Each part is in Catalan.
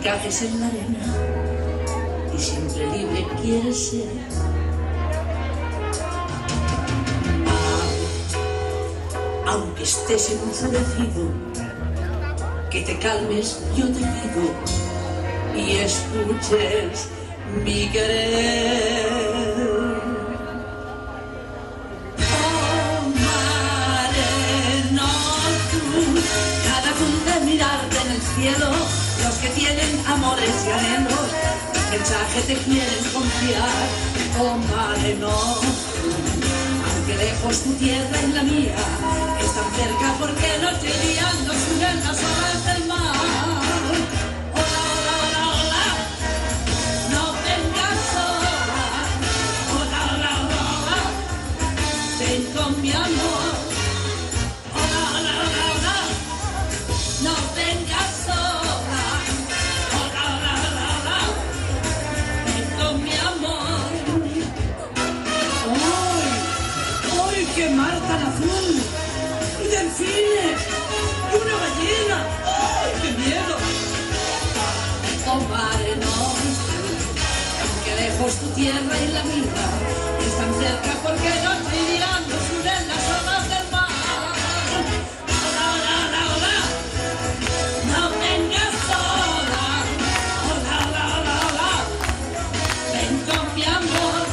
cajes en la arena y siempre libre quieres ser. Aunque estés enfurecido, que te calmes, yo te pido, y escuches mi querer. Oh, mare nostrum, cada de mirarte en el cielo, los que tienen amores y anhelos, mensaje te quieren confiar. Oh, mare nostrum, aunque lejos tu tierra y la mía están cerca, porque nos irían, nos unen las olas del mar. Hola, hola, hola, hola, no vengas sola. Hola, hola, hola, hola, ven con mi amor. Hola, hola, hola, hola, no vengas sola. Hola, hola, hola, hola, ven con mi amor. ¡Ay, qué mar tan azul! ¡Y delfines! ¡Y una ballena! ¡Ay, qué miedo! Oh, mare nostrum, aunque lejos tu tierra y la mía están cerca, porque nos irían, nos unen las olas del mar. Hola, hola, hola, hola, no vengas sola. Hola, hola, hola, hola, ven con mi amor.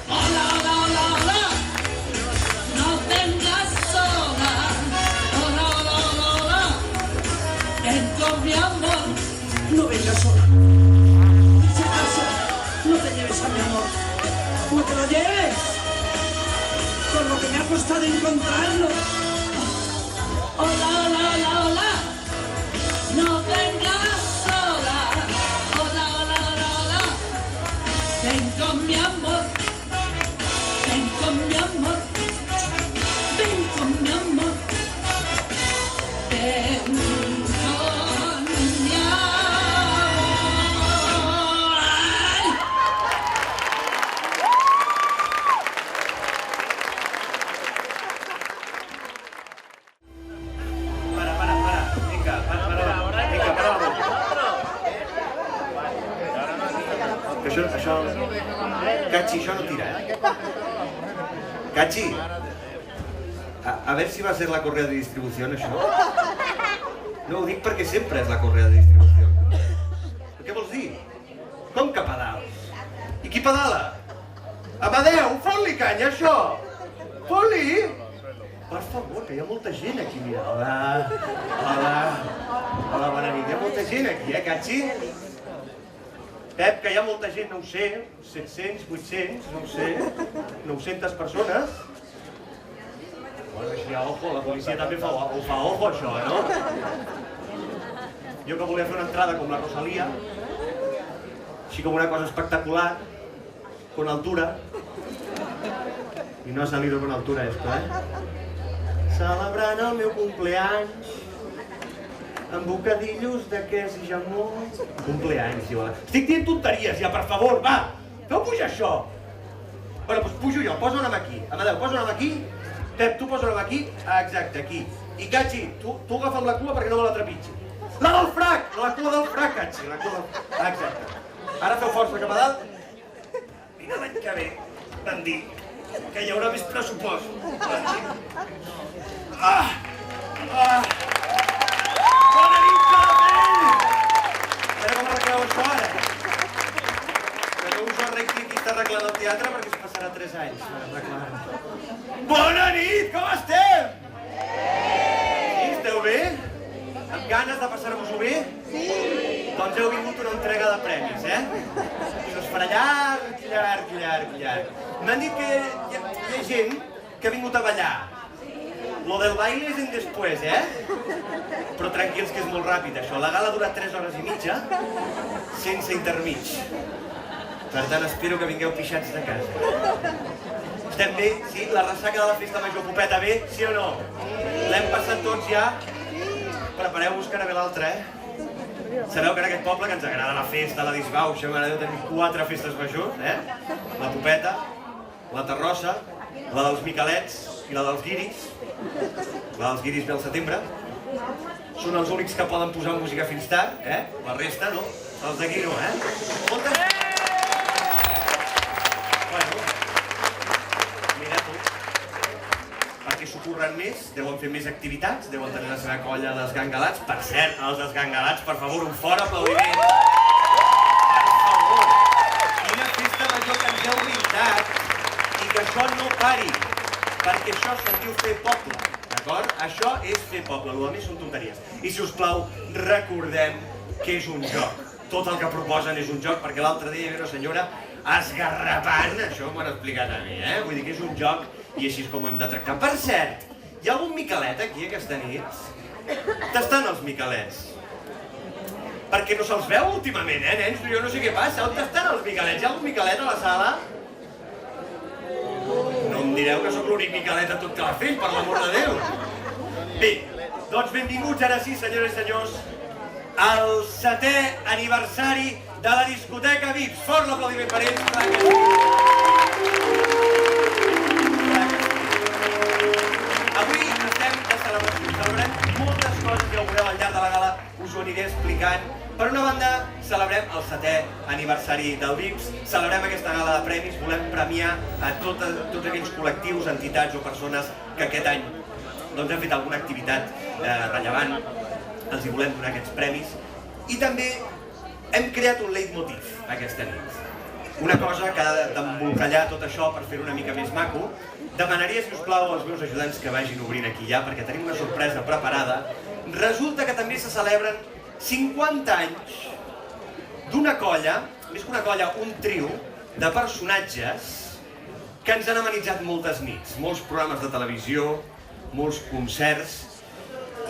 Hola, hola, hola, hola, no vengas sola. Hola, hola, hola, hola, ven con mi amor. No vengas sola. Si acaso, no te lleves a mi amor. No te lo lleves. Por lo que me ha costado encontrarlo. Hola, hola, hola, hola, no vengas sola. Hola, hola, hola, hola, ven con mi amor. Ven con mi amor. Ven con mi amor. Ven con mi amor. ¡Ay! Para. Vinga, para. Vinga, para. Això... Cachi, això no tira, Cachi, a ver si va a ser la correa de distribución, això. No, ho dic perquè sempre és la correa de distribució. Què vols dir? Com que pedals? I qui pedala? Amadeu, fot-li canya, això! Fot-li! Per favor, que hi ha molta gent aquí, mira. Hola, bona nit. Hi ha molta gent aquí, Cachi? Pep, que hi ha molta gent, no ho sé, 700, 800, no ho sé, 900 persones. Bueno, això ja, ojo, la policia també ho fa ojo, això, no? Jo que volia fer una entrada com la Rosalía, així com una cosa espectacular, con altura, y no ha salido con altura esto, Celebrant el meu cumpleaños, amb bocadillos de queso i jamó. Cumpleaños, diu. Estic dient tonteries, ja, per favor, va! Feu pujar això! Bueno, doncs pujo jo, posa un nom aquí. Amadeu, posa un nom aquí. Pep, tu posa un nom aquí. Exacte, aquí. I Cachi, tu agafa'm la cua perquè no me la trepitgi. La del frac! La cua del frac, Cachi. La cua del... Exacte. Ara feu força cap a dalt. Mira, l'any que ve van dir que hi haurà més pressupost. Bona nit, Calafell! A veure com arregleu això ara. Que no us arregli qui està arreglant el teatre perquè es passarà 3 anys. Bona nit, com estem? Sí, esteu bé? Amb ganes de passar-vos-ho bé? Sí! Doncs heu vingut una entrega de premis, Això es farà llarg. M'han dit que hi ha gent que ha vingut a ballar. Lo del baile és en després, Però tranquils que és molt ràpid, això. La gala ha durat 3 hores i mitja, sense intermig. Per tant, espero que vingueu pixats de casa. Estem bé? Sí? La ressaca de la festa major Popeta bé? Sí o no? L'hem passat tots ja? Prepareu-vos que ara ve l'altre, Sabeu que en aquest poble que ens agrada la festa, la disbauxa, tenim 4 festes majors, La Popeta, la Terrossa, la dels Miquelets i la dels Guiris. La dels Guiris ve al setembre. són els únics que poden posar música fins tard, la resta no, els d'aquí no, Moltes... Bueno, mira tu, perquè s'ho curren més, deuen fer més activitats, deuen tenir la seva colla d'esgangalats. Per cert, els esgangalats, per favor, un fort aplaudiment. Per favor, quina festa major que ens heu brindat i que això no pari, perquè això se'n diu fer poble, d'acord? Això és fer poble, el més són tonteries. I si us plau, recordem que és un joc. Tot el que proposen és un joc, perquè l'altre dia hi havia una senyora esgarrapant, això m'ho han explicat a mi, Vull dir que és un joc i així és com ho hem de tractar. Per cert, hi ha algun miquelet aquí aquesta nit? Tastant els miquelets? Perquè no se'ls veu últimament, nens? Jo no sé què passa. On estan els miquelets? Hi ha algun miquelet a la sala? No em direu que sóc l'únic miquelet a tot Calafell, per l'amor de Déu. Bé, doncs benvinguts ara sí, senyores i senyors, al 7è aniversari de la discoteca Vips. Fort l'aplaudiment per ells. Avui estem de celebració. Celebrem moltes coses, ja ho veureu al llarg de la gala, us ho aniré explicant. Per una banda, celebrem el 7è aniversari del Vips, celebrem aquesta gala de premis, volem premiar a tots aquells col·lectius, entitats o persones que aquest any han fet alguna activitat rellevant, els hi volem donar aquests premis. I també hem creat un leitmotiv aquesta nit. Una cosa que ha d'embolcallar tot això per fer-ho una mica més maco. Demanaria, si us plau, als meus ajudants que vagin obrint aquí ja, perquè tenim una sorpresa preparada. Resulta que també se celebren 50 anys d'una colla, més que una colla, un trio de personatges que ens han amenitzat moltes nits, molts programes de televisió, molts concerts.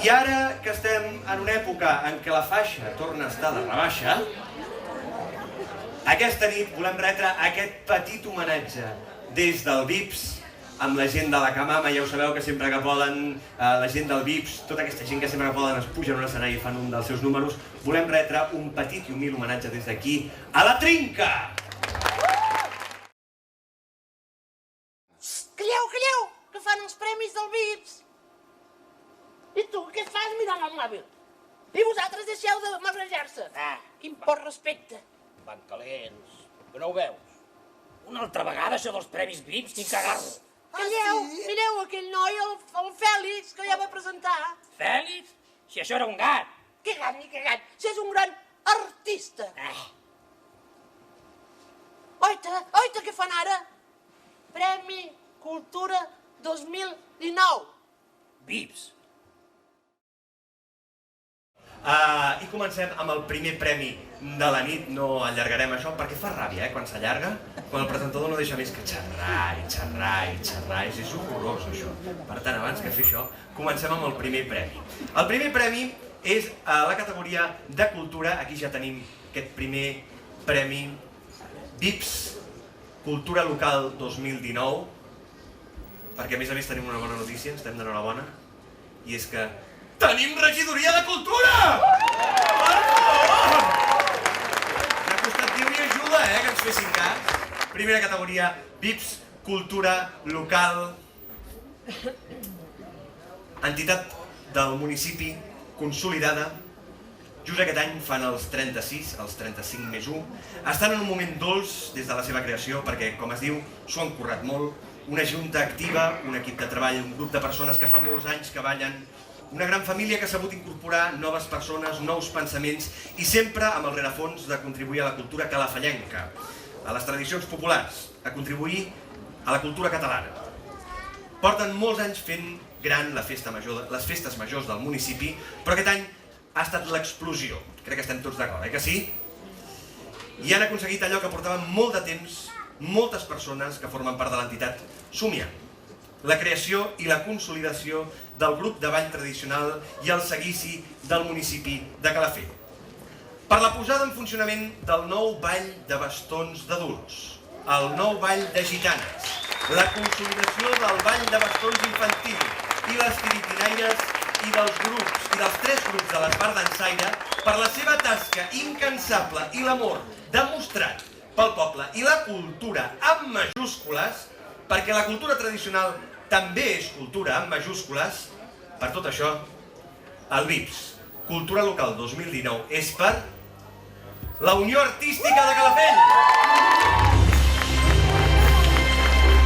I ara que estem en una època en què la faixa torna a estar de rebaixa, aquesta nit volem retre aquest petit homenatge des del Vips, amb la gent de la Camama. Ja ho sabeu que sempre que poden, la gent del Vips, tota aquesta gent que sempre que poden es pugen a un escenari i fan un dels seus números, volem retre un petit i humil homenatge des d'aquí a la Trinca! Calleu, que fan els premis del Vips! I tu, què fas mirant el mòbil? I vosaltres deixeu de marrejar-se. Quin poc respecte. Van calents, que no ho veus? Una altra vegada això dels premis Vips, quin cagarro. Calleu, mireu aquell noi, el Fèlix, que ja va presentar. Fèlix? Si això era un gat. Que gat ni que gat, si és un gran artista. Oita, què fan ara? Premi Cultura 2019. Vips. I comencem amb el primer premi de la nit. No allargarem això perquè fa ràbia, quan s'allarga, quan el presentador no deixa més que xerrar i xerrar i xerrar. És horrorós, això. Per tant, abans que fer això, comencem amb el primer premi. El primer premi és a la categoria de cultura. Aquí ja tenim aquest primer premi Vips Cultura Local 2019, perquè a més tenim una bona notícia, estem d'enhorabona, i és que tenim regidoria de cultura! Per favor! M'ha costat dir-hi ajuda, que ens fessin cas. Primera categoria, Vips Cultura Local. Entitat del municipi consolidada. Just aquest any fan els 36, els 35 més 1. Estan en un moment dolç des de la seva creació perquè, com es diu, s'ho han currat molt. Una junta activa, un equip de treball, un grup de persones que fa molts anys que ballen, una gran família que ha sabut incorporar noves persones, nous pensaments i sempre amb el rerefons de contribuir a la cultura calafallenca, a les tradicions populars, a contribuir a la cultura catalana. Porten molts anys fent gran les festes majors del municipi, però aquest any ha estat l'explosió. Crec que estem tots d'acord, que sí? I han aconseguit allò que portaven molt de temps moltes persones que formen part de l'entitat somiant. La creació i la consolidació del grup de ball tradicional i el seguici del municipi de Calafell. Per la posada en funcionament del nou ball de bastons d'adults, el nou ball de gitanes, la consolidació del ball de bastons infantil i les tiritinaires i dels grups i dels 3 grups de l'Esbar d'Ensaire per la seva tasca incansable i l'amor demostrat pel poble i la cultura amb majúscules, perquè la cultura tradicional també és cultura amb majúscules. Per tot això, el Vips Cultura Local 2019 és per la Unió Artística de Calafell.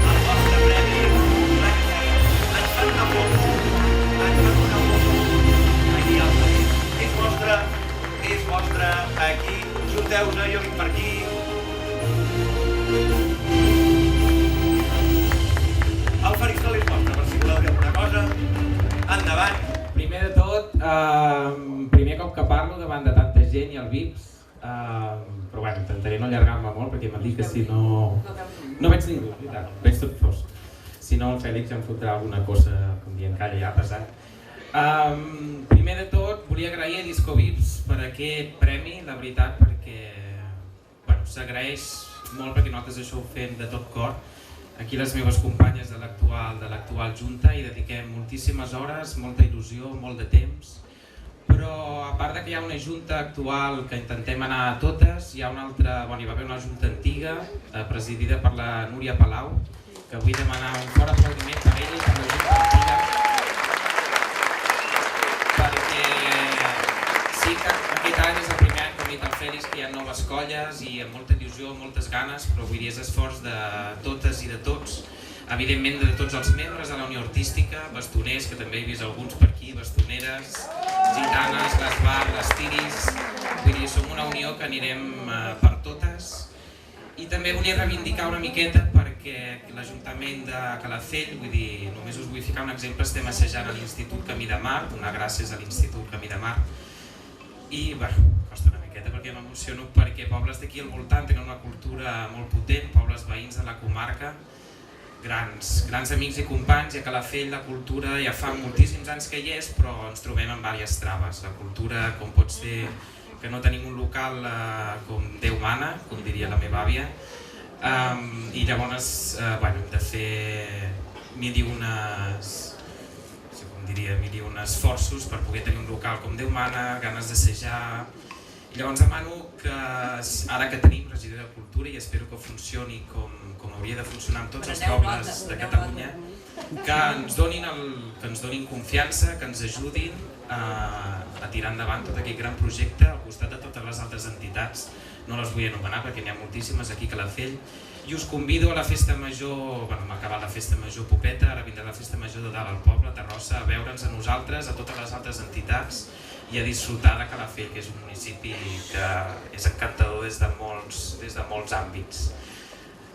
El vostre premi, ens fan una foto, aquí al país. És vostre, aquí, junteu-se, jo vinc per aquí. El faristol és vostre, per si voleu dir alguna cosa. Endavant. Primer de tot, primer cop que parlo davant de tanta gent i el VIPS, però bueno, intentaré no allargar-me molt perquè m'han dit que si no... No veig ningú, la veritat, veig tot fos. Si no, el Fèlix ja em fotrà alguna cosa com dient, calla ja, pesat. Primer de tot, volia agrair a Disco VIPS per aquest premi, la veritat, perquè s'agraeix molt perquè nosaltres això ho fem de tot cor. Aquí les meves companyes de l'actual Junta hi dediquem moltíssimes hores, molta il·lusió, molt de temps, però a part que hi ha una Junta actual que intentem anar a totes, hi ha una altra, hi va haver una Junta antiga presidida per la Núria Palau, que vull demanar un fort aplaudiment per ella i per la Junta antiga, perquè sí que aquest any és el primer any, com ha dit el Fèlix, que hi ha noves colles i amb molta il·lusió, moltes ganes, però vull dir és esforç de totes i de tots, evidentment de tots els membres de la Unió Artística, bastoners, que també he vist alguns per aquí, bastoneres, gitanes, les bar, les tiris, vull dir, som una unió que anirem per totes. I també volia reivindicar una miqueta perquè l'Ajuntament de Calafell, vull dir, només us vull ficar un exemple, estem assajant a l'Institut Camí de Mar, donar gràcies a l'Institut Camí de Mar, i costa una miqueta perquè m'emociono perquè pobles d'aquí al voltant tenen una cultura molt potent, pobles veïns de la comarca, grans amics i companys, i a Calafell la cultura ja fa moltíssims anys que hi és, però ens trobem amb diverses traves. La cultura, com pot ser que no tenim un local com Déu mana, com diria la meva àvia, i llavors hem de fer mil i uns esforços per poder tenir un local com Déu mana, ganes d'assajar. I llavors demano que, ara que tenim regidor de Cultura, i espero que funcioni com hauria de funcionar en tots els pobles de Catalunya, que ens donin confiança, que ens ajudin a tirar endavant tot aquest gran projecte al costat de totes les altres entitats. No les vull anomenar perquè n'hi ha moltíssimes aquí a Calafell. I us convido a la festa major, m'ha acabat la festa major Popeta, ara vindrà la festa major de dalt al poble, a Terrossa, a veure'ns a nosaltres, a totes les altres entitats i a disfrutar de Calafell, que és un municipi que és encantador des de molts àmbits.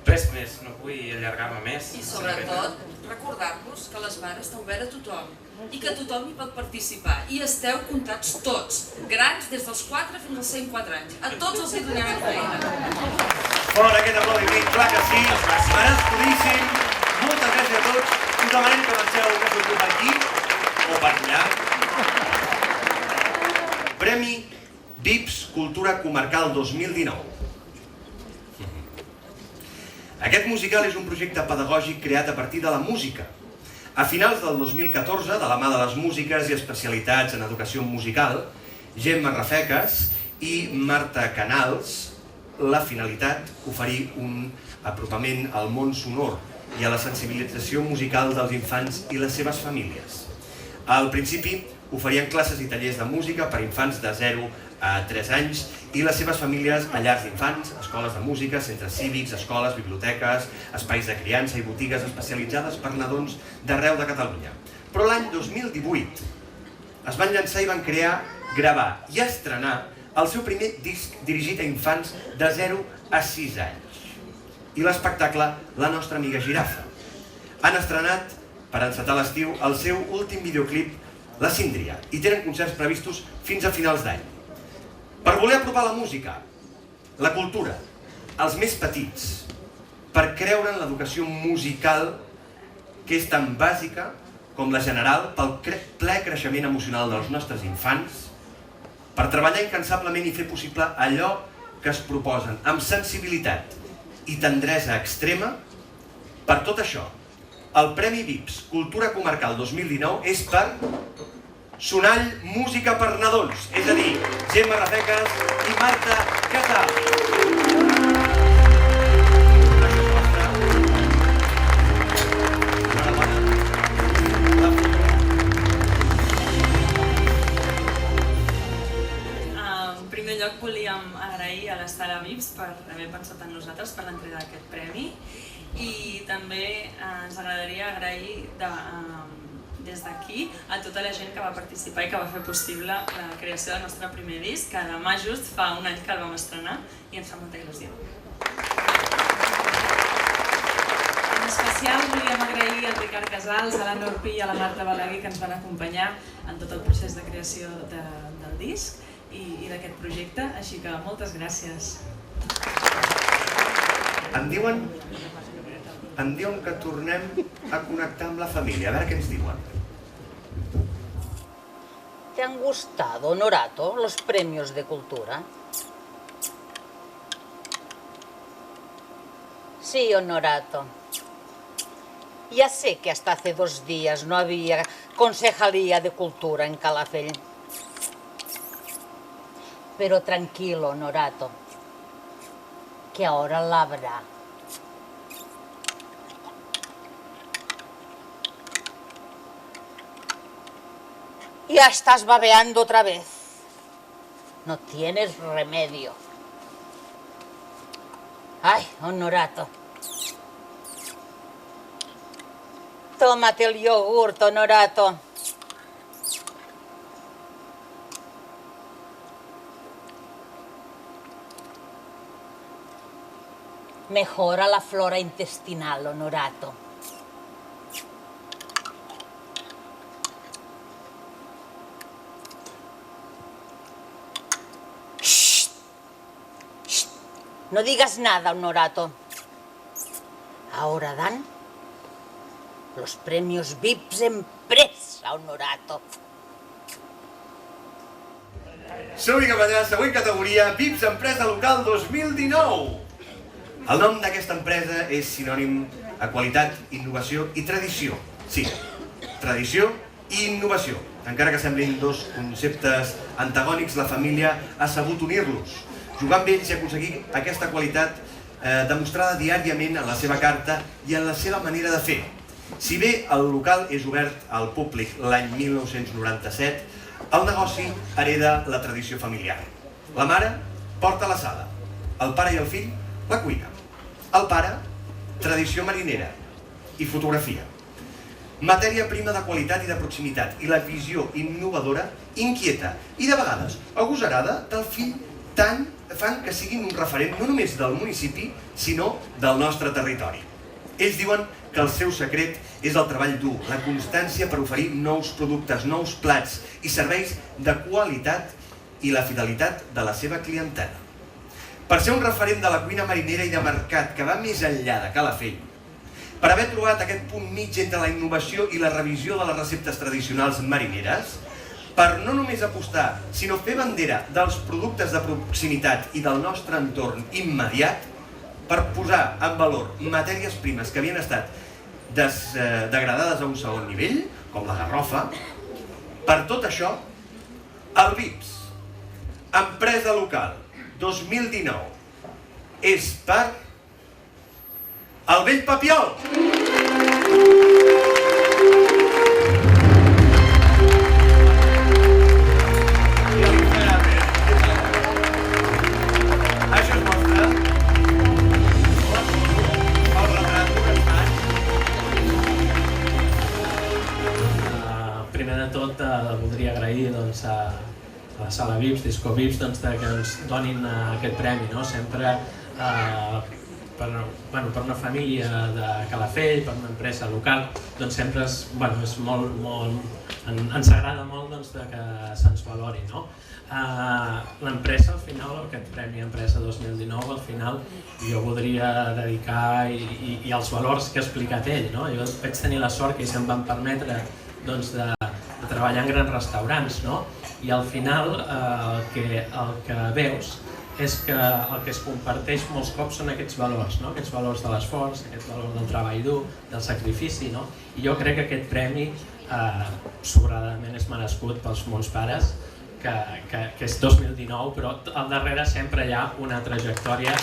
Res més, no vull allargar-me més. I sobretot, recordar-vos que l'Esbar està obert a tothom i que tothom hi pot participar. I esteu comptats tots, grans des dels 4 fins als 104 anys. A tots els hi donem feina. Fora aquest aplaudiment, clar que sí, merescudíssim. Moltes gràcies a tots. Us demanem que avanceu que sortiu per aquí o per allà. Premi VIPS Cultura Comarcal 2019. Aquest musical és un projecte pedagògic creat a partir de la música. A finals del 2014, de la mà de les músiques i especialitats en educació musical, Gemma Rafecas i Marta Canals, la finalitat oferir un apropament al món sonor i a la sensibilització musical dels infants i les seves famílies. Al principi oferien classes i tallers de música per infants de 0 a 3 anys i les seves famílies a llars d'infants, escoles de música, centres cívics, escoles, biblioteques, espais de criança i botigues especialitzades per nadons d'arreu de Catalunya. Però l'any 2018 es van llançar i van gravar i estrenar el seu primer disc dirigit a infants de 0 a 6 anys. I l'espectacle La nostra amiga girafa. Han estrenat, per encetar l'estiu, el seu últim videoclip, La síndria, i tenen concerts previstos fins a finals d'any. Per voler apropar la música, la cultura, als més petits, per creure en l'educació musical que és tan bàsica com la general pel ple creixement emocional dels nostres infants, per treballar incansablement i fer possible allò que es proposen amb sensibilitat i tendresa extrema. Per tot això, el Premi VIPS Cultura Comarcal 2019 és per Sonall Música per Nadons, és a dir, Gemma Rafecas i Marta Canals. per haver pensat en nosaltres per l'entrega d'aquest premi i també ens agradaria agrair des d'aquí a tota la gent que va participar i que va fer possible la creació del nostre primer disc, que demà just fa un any que el vam estrenar i ens fa molta il·lusió. En especial volíem agrair al Ricard Casals, a l'Anna Orpí i a la Marta Balaguer que ens van acompanyar en tot el procés de creació del disc i d'aquest projecte, així que moltes gràcies. Em diuen que tornem a connectar amb la família, a veure què ens diuen. ¿Te han gustado, Honorato, los premios de cultura? Sí, Honorato. Ya sé que hasta hace 2 días no había concejalía de cultura en Calafell. Pero tranquilo, Honorato, que ahora la habrá. Ya estás babeando otra vez. No tienes remedio. Ay, Honorato. Tómate el yogurt, Honorato. Mejora la flora intestinal, Honorato. No digas nada, Honorato. Ahora dan los premios VIPs Empresa, Honorato. Som-hi, cap allà, següent categoria, VIPs Empresa Local 2019. El nom d'aquesta empresa és sinònim a qualitat, innovació i tradició. Sí, tradició i innovació. Encara que semblin 2 conceptes antagònics, la família ha sabut unir-los, jugar amb ells i aconseguir aquesta qualitat demostrada diàriament en la seva carta i en la seva manera de fer. Si bé el local és obert al públic l'any 1997, el negoci hereda la tradició familiar. La mare porta la sala, el pare i el fill la cuina. El pare, tradició marinera i fotografia. Matèria prima de qualitat i de proximitat i la visió innovadora, inquieta i de vegades agosarada del fill tant fan que siguin un referent no només del municipi, sinó del nostre territori. Ells diuen que el seu secret és el treball dur, la constància per oferir nous productes, nous plats i serveis de qualitat i la fidelitat de la seva clientela. Per ser un referent de la cuina marinera i de mercat que va més enllà de Calafell, per haver trobat aquest punt mig entre la innovació i la revisió de les receptes tradicionals marineres, per no només apostar, sinó fer bandera dels productes de proximitat i del nostre entorn immediat, per posar en valor matèries primes que havien estat degradades a un segon nivell, com la garrofa. Per tot això, el VIPs, Empresa Local 2019, és per el vell Papiol. Això es mostra el retrat primer de tot voldria agrair a la sala VIPs, Disco VIPs, que ens donin aquest premi. Sempre per una família de Calafell, per una empresa local, sempre ens agrada molt que se'ns valori. L'empresa, al final, aquest Premi Empresa 2019, al final jo voldria dedicar i els valors que ha explicat ell. Jo vaig tenir la sort que se'm van permetre de treballar en grans restaurants, i al final el que veus és que el que es comparteix molts cops són aquests valors de l'esforç, aquest valor del treball dur, del sacrifici, i jo crec que aquest premi sobradament és merescut pels meus pares, que és 2019, però al darrere sempre hi ha una trajectòria.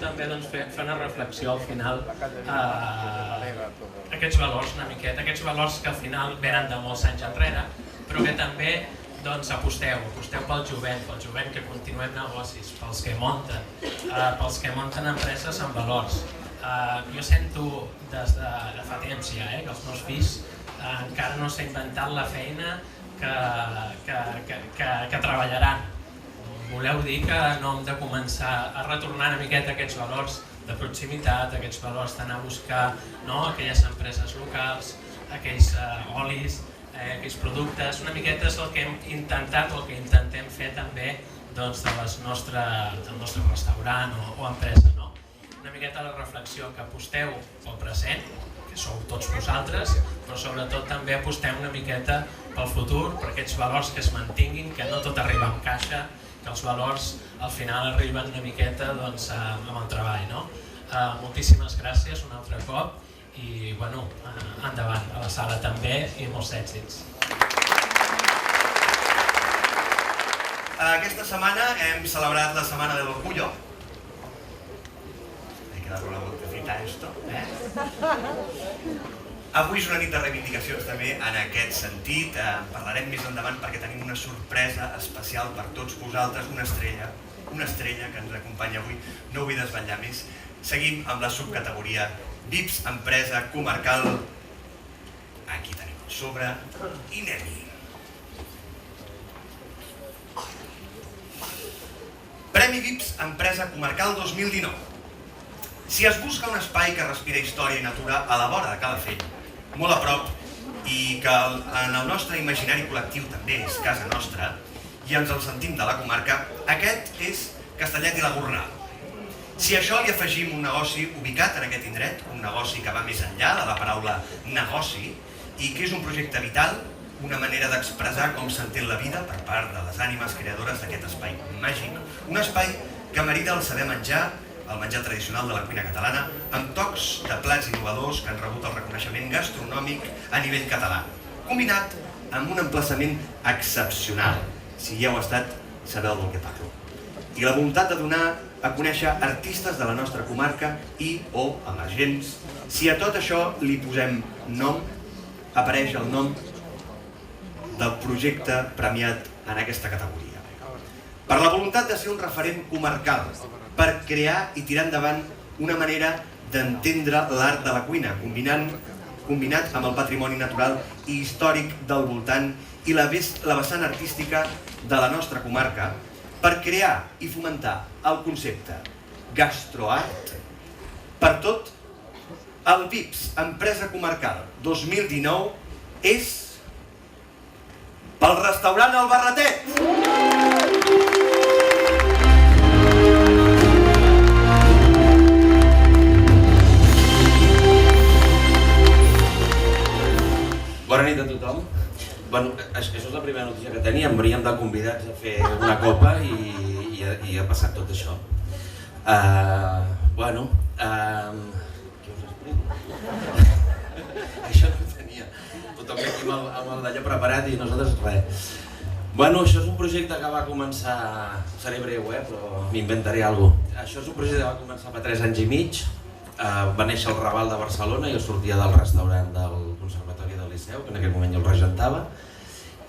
També fer una reflexió al final. aquests valors una miqueta, aquests valors que al final venen de molts anys enrere, però que també aposteu pel jovent que continuem negocis, pels que munten empreses amb valors. Jo sento des de fa temps ja que els meus fills encara no s'ha inventat la feina que treballaran. Voleu dir que no hem de començar a retornar una miqueta aquests valors de proximitat, aquests valors d'anar a buscar aquelles empreses locals, aquells olis, aquells productes. Una miqueta és el que hem intentat o el que intentem fer també del nostre restaurant o empresa. Una miqueta la reflexió que aposteu pel present, que sou tots vosaltres, però sobretot també apostem una miqueta pel futur, per aquests valors que es mantinguin, que no tot arriba en caixa, que els valors al final arriben una miqueta amb el treball. Moltíssimes gràcies un altre cop i endavant a la sala també i molts èxits. Aquesta setmana hem celebrat la Setmana del Orgullo. Hay que darle una vueltecita a esto, Avui és una nit de reivindicacions també en aquest sentit. Parlarem més endavant perquè tenim una sorpresa especial per tots vosaltres, una estrella que ens acompanya avui. No ho vull desvetllar més. Seguim amb la subcategoria VIPs, empresa comarcal. Aquí tenim el sobre i anem-hi. Premi VIPs, empresa comarcal 2019. Si es busca un espai que respira història i natura a la vora de Calafell, molt a prop, i que en el nostre imaginari col·lectiu també és casa nostra, i ens el sentim de la comarca, aquest és Castellet i la Gornal. Si a això li afegim un negoci ubicat en aquest indret, un negoci que va més enllà de la paraula negoci, i que és un projecte vital, una manera d'expressar com s'entén la vida per part de les ànimes creadores d'aquest espai màgic, un espai que marida el saber menjar, el menjar tradicional de la cuina catalana, amb tocs de plats innovadors que han rebut el reconeixement gastronòmic a nivell català, combinat amb un emplaçament excepcional. Si hi heu estat, sabeu del que parlo. I la voluntat de donar a conèixer artistes de la nostra comarca i o emergents. Si a tot això li posem nom, apareix el nom del projecte premiat en aquesta categoria. Per la voluntat de ser un referent comarcal, per crear i tirar endavant una manera d'entendre l'art de la cuina, combinat amb el patrimoni natural i històric del voltant i la vessant artística de la nostra comarca, per crear i fomentar el concepte gastroart. Per tot, el VIPs, empresa comarcal 2019, és pel restaurant El Barretet! Bona nit a tothom. Això és la primera notícia que teníem. Veníem de convidats a fer una copa i ha passat tot això. Què us explico? Això no ho tenia. Tothom aquí amb el d'allò preparat i nosaltres res. Això és un projecte que va començar... Seré breu, però m'inventaré alguna cosa. Això és un projecte que va començar fa 3 anys i mig. Va néixer al Raval de Barcelona, jo sortia del restaurant del Conservatori del Liceu, que en aquell moment jo el regentava,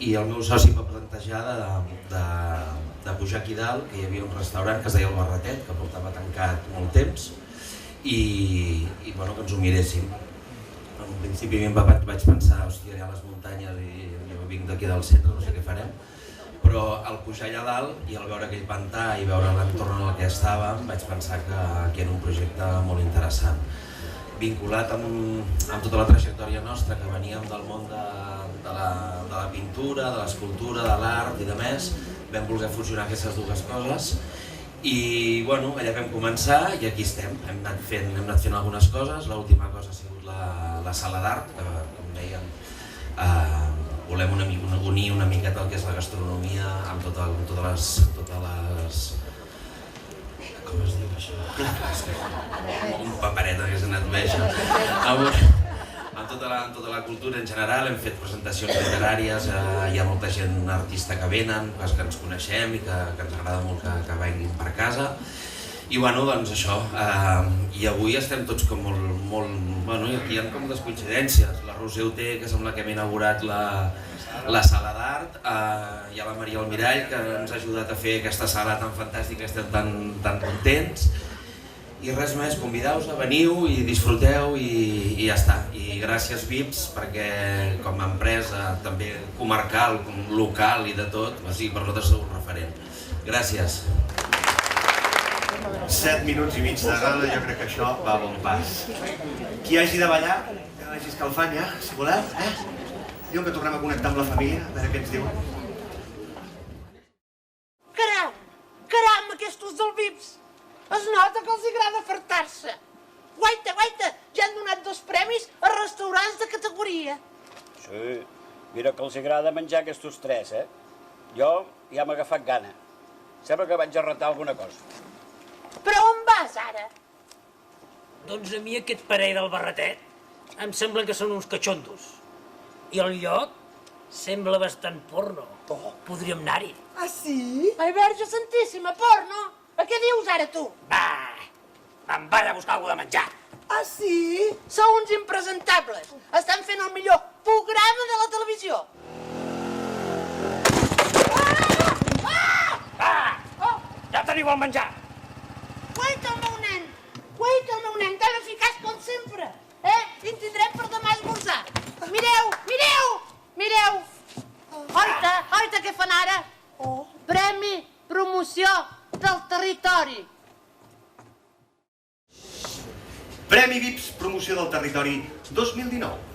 i el meu soci va plantejar de pujar aquí dalt, que hi havia un restaurant que es deia El Barretet, que portava tancat molt temps, i que ens ho miréssim. En un principi vaig pensar, hòstia, hi ha les muntanyes i jo vinc d'aquí del centre, no sé què farem, però al pujar allà dalt i al veure aquell pantà i veure l'entorn en el que estàvem, vaig pensar que era un projecte molt interessant. Vinculat amb tota la trajectòria nostra, que veníem del món de la pintura, de l'escultura, de l'art i de més, vam voler fusionar aquestes dues coses i allà vam començar i aquí estem. Hem anat fent algunes coses, l'última cosa ha sigut la sala d'art, que com dèiem volem unir una miqueta el que és la gastronomia amb totes les... Com es diu això? Un paperet que s'ha anat bé això. Amb tota la cultura en general, hem fet presentacions literàries, hi ha molta gent artista que venen, que ens coneixem i que ens agrada molt que venguin per casa. I bueno, doncs això, i avui estem tots com molt... Bueno, aquí hi ha com moltes coincidències. La Roser Oté, que sembla que hem inaugurat la sala d'art, hi ha la Maria Almirall, que ens ha ajudat a fer aquesta sala tan fantàstica, estem tan contents. I res més, convideu-vos, veniu i disfruteu i ja està. I gràcies VIPS, perquè com a empresa també comarcal, local i de tot, per nosaltres sou un referent. Gràcies. 7 minuts i mig de gala, jo crec que això va a bon pas. Qui hagi de ballar, que vagi escalfant ja, si voleu, Diu que tornem a connectar amb la família, a veure què ens diuen. Caram, aquestos del VIPS! Es nota que els agrada fartar-se. Guaita, ja han donat 2 premis a restaurants de categoria. Sí, mira que els agrada menjar aquests 3, Jo ja m'he agafat gana. Sembla que vaig a rentar alguna cosa. Però on vas, ara? Doncs a mi aquest parell del barretet em sembla que són uns catxondos. I el lloc sembla bastant porno. Podríem anar-hi. Ah, sí? Ai, Verge Santíssima, porno! A què dius ara, tu? Va, me'n vaig a buscar alguna de menjar. Ah, sí? Sou uns impresentables. Estan fent el millor programa de la televisió. Ja teniu el menjar. Guaita el meu nen, tan eficaç com sempre. I en tindrem per demà esmorzar. Mireu! Oita, què fan ara? Premi, promoció del territori. Premi VIPS Promoció del Territori 2019.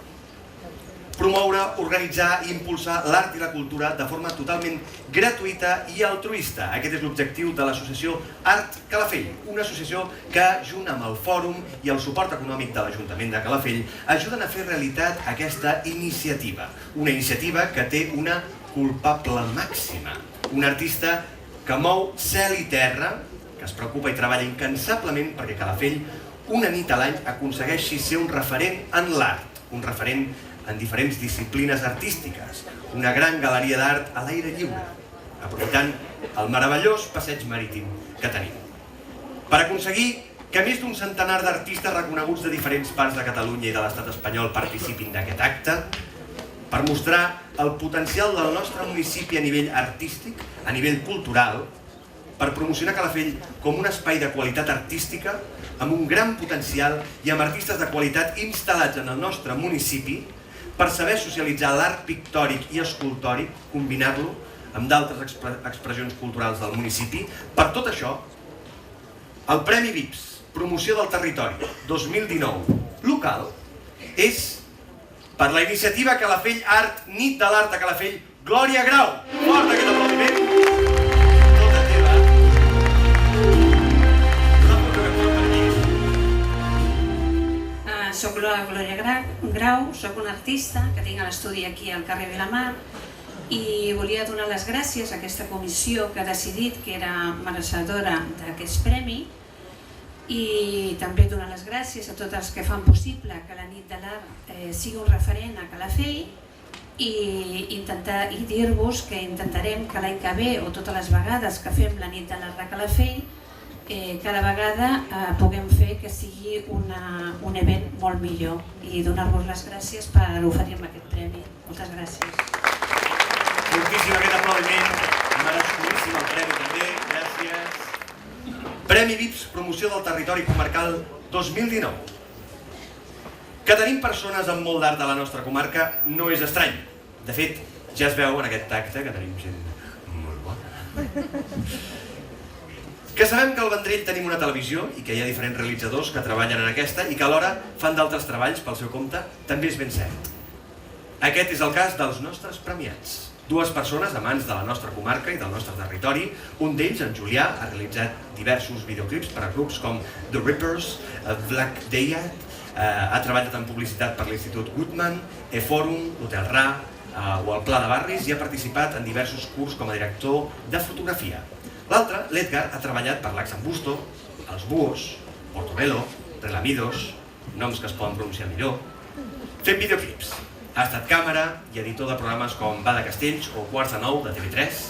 Promoure, organitzar i impulsar l'art i la cultura de forma totalment gratuïta i altruista. Aquest és l'objectiu de l'associació Art Calafell, una associació que, junt amb el Fòrum i el suport econòmic de l'Ajuntament de Calafell, ajuden a fer realitat aquesta iniciativa. Una iniciativa que té una culpable màxima. Un artista que mou cel i terra, que es preocupa i treballa incansablement perquè Calafell, una nit a l'any, aconsegueixi ser un referent en l'art, un referent en diferents disciplines artístiques, una gran galeria d'art a l'aire lliure, aprofitant el meravellós passeig marítim que tenim. Per aconseguir que més d'un centenar d'artistes reconeguts de diferents parts de Catalunya i de l'estat espanyol participin d'aquest acte, per mostrar el potencial del nostre municipi a nivell artístic, a nivell cultural, per promocionar Calafell com un espai de qualitat artística, amb un gran potencial i amb artistes de qualitat instal·lats en el nostre municipi, per saber socialitzar l'art pictòric i escultòric, combinar-lo amb d'altres expressions culturals del municipi. Per tot això, el Premi VIPS, Promoció del Territori 2019, local, és per la iniciativa Calafell Art, Nit de l'Art a Calafell, Glòria Grau. Fort aquest aplaudiment. Tota teva. Soc la Glòria Grau, soc una artista que tinc a l'estudi aquí al carrer Vilamar i volia donar les gràcies a aquesta comissió que ha decidit que era mereixedora d'aquest premi i també donar les gràcies a tots els que fan possible que la nit de l'art sigui un referent a Calafell i dir-vos que intentarem que l'any que ve o totes les vegades que fem la nit de l'art de Calafell cada vegada puguem fer que sigui un event molt millor i donar-vos les gràcies per oferir-me aquest premi. Moltes gràcies. Moltíssim aquest aplaudiment, merecidíssim el premi també, gràcies. Premi VIPS Promoció del Territori Comarcal 2019. Que tenim persones amb molt d'art de la nostra comarca no és estrany. De fet, ja es veu en aquest acte que tenim gent molt bona. Que sabem que al Vendrell tenim una televisió i que hi ha diferents realitzadors que treballen en aquesta i que alhora fan d'altres treballs pel seu compte, també és ben cert. Aquest és el cas dels nostres premiats. 2 persones amants de la nostra comarca i del nostre territori. Un d'ells, en Julià, ha realitzat diversos videoclips per a grups com The Rippers, Black Dayat, ha treballat en publicitat per l'Institut Goodman, E-Forum, l'Hotel Ra o el Pla de Barris i ha participat en diversos cursos com a director de fotografia. L'altre, l'Edgar, ha treballat per l'Axambusto, els Buos, Portobello, Relamidos, noms que es poden pronunciar millor, fent videoclips. Ha estat càmera i editor de programes com Va de Castells o Quarts de Nou de TV3.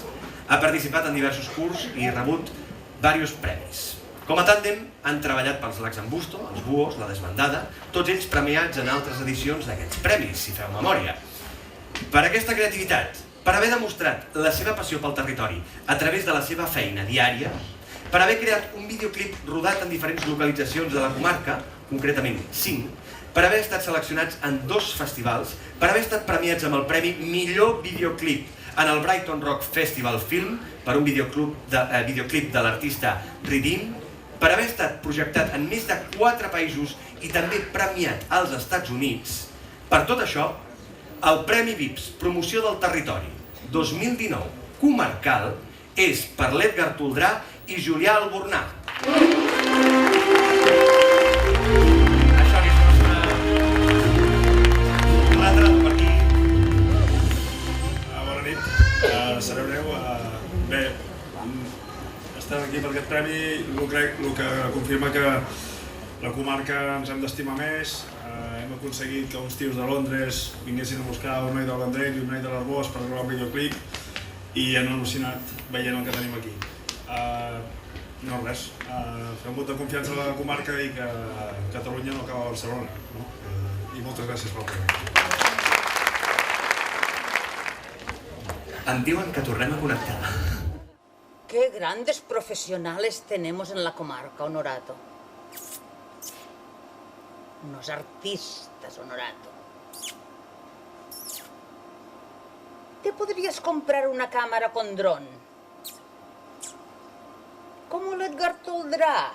Ha participat en diversos cursos i rebut diversos premis. Com a tàndem han treballat pels Lacs en Busto, els Buos, la Desbandada, tots ells premiats en altres edicions d'aquests premis, si feu memòria. Per aquesta creativitat, per haver demostrat la seva passió pel territori a través de la seva feina diària, per haver creat un videoclip rodat en diferents localitzacions de la comarca, concretament 5, per haver estat seleccionats en 2 festivals, per haver estat premiats amb el premi Millor Videoclip en el Brighton Rock Festival Film per un videoclip de l'artista Redeem, per haver estat projectat en més de 4 països i també premiat als Estats Units. Per tot això, el Premi VIPS Promoció del Territori 2019 comarcal és per l'Edgar Toldrà i Julià Albornà. Això que sona... Retrato per aquí. Bona nit. Seré breu. Bé, estem aquí per aquest premi, el que confirma que la comarca ens hem d'estimar més. Hem aconseguit que uns tios de Londres vinguessin a buscar un noi del Vendrell i un noi de l'Arbós per gravar un videoclip i han al·lucinat veient el que tenim aquí. No res, fer un vot de confiança a la comarca i que Catalunya no acaba a Barcelona. I moltes gràcies pel premi. Em diuen que tornem a connectar. Qué grandes profesionales tenemos en la comarca, Honorato. Unos artistas, Honorato. Te podrías comprar una cámara con dron. Como el Edgar Toldrá.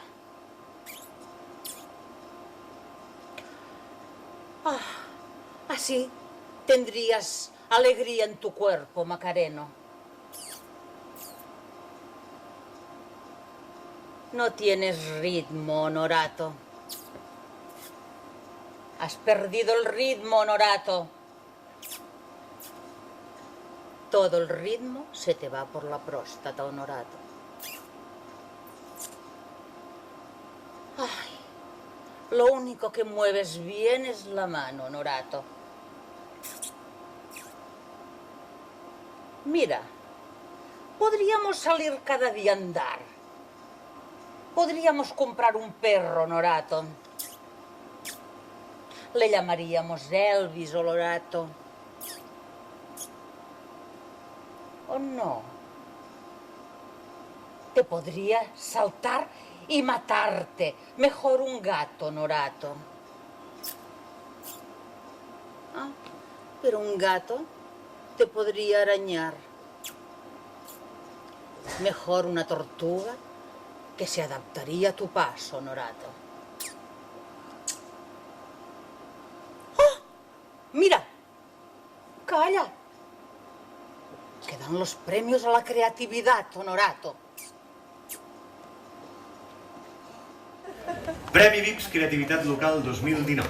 Así tendrías alegría en tu cuerpo, Macareno. No tienes ritmo, Honorato. Has perdido el ritmo, Honorato. Todo el ritmo se te va por la próstata, Honorato. Ay, lo único que mueves bien es la mano, Honorato. Mira, podríamos salir cada día a andar. Podríamos comprar un perro, Honorato. Le llamaríamos Elvis, Honorato. ¿O no? Te podría saltar y matarte. Mejor un gato, Honorato. Pero un gato te podría arañar. Mejor una tortuga que se adaptaría a tu paso, Honorato. Mira, calla. Quedan los premios a la creatividad, Honorato. Premi VIPS Creativitat Local 2019.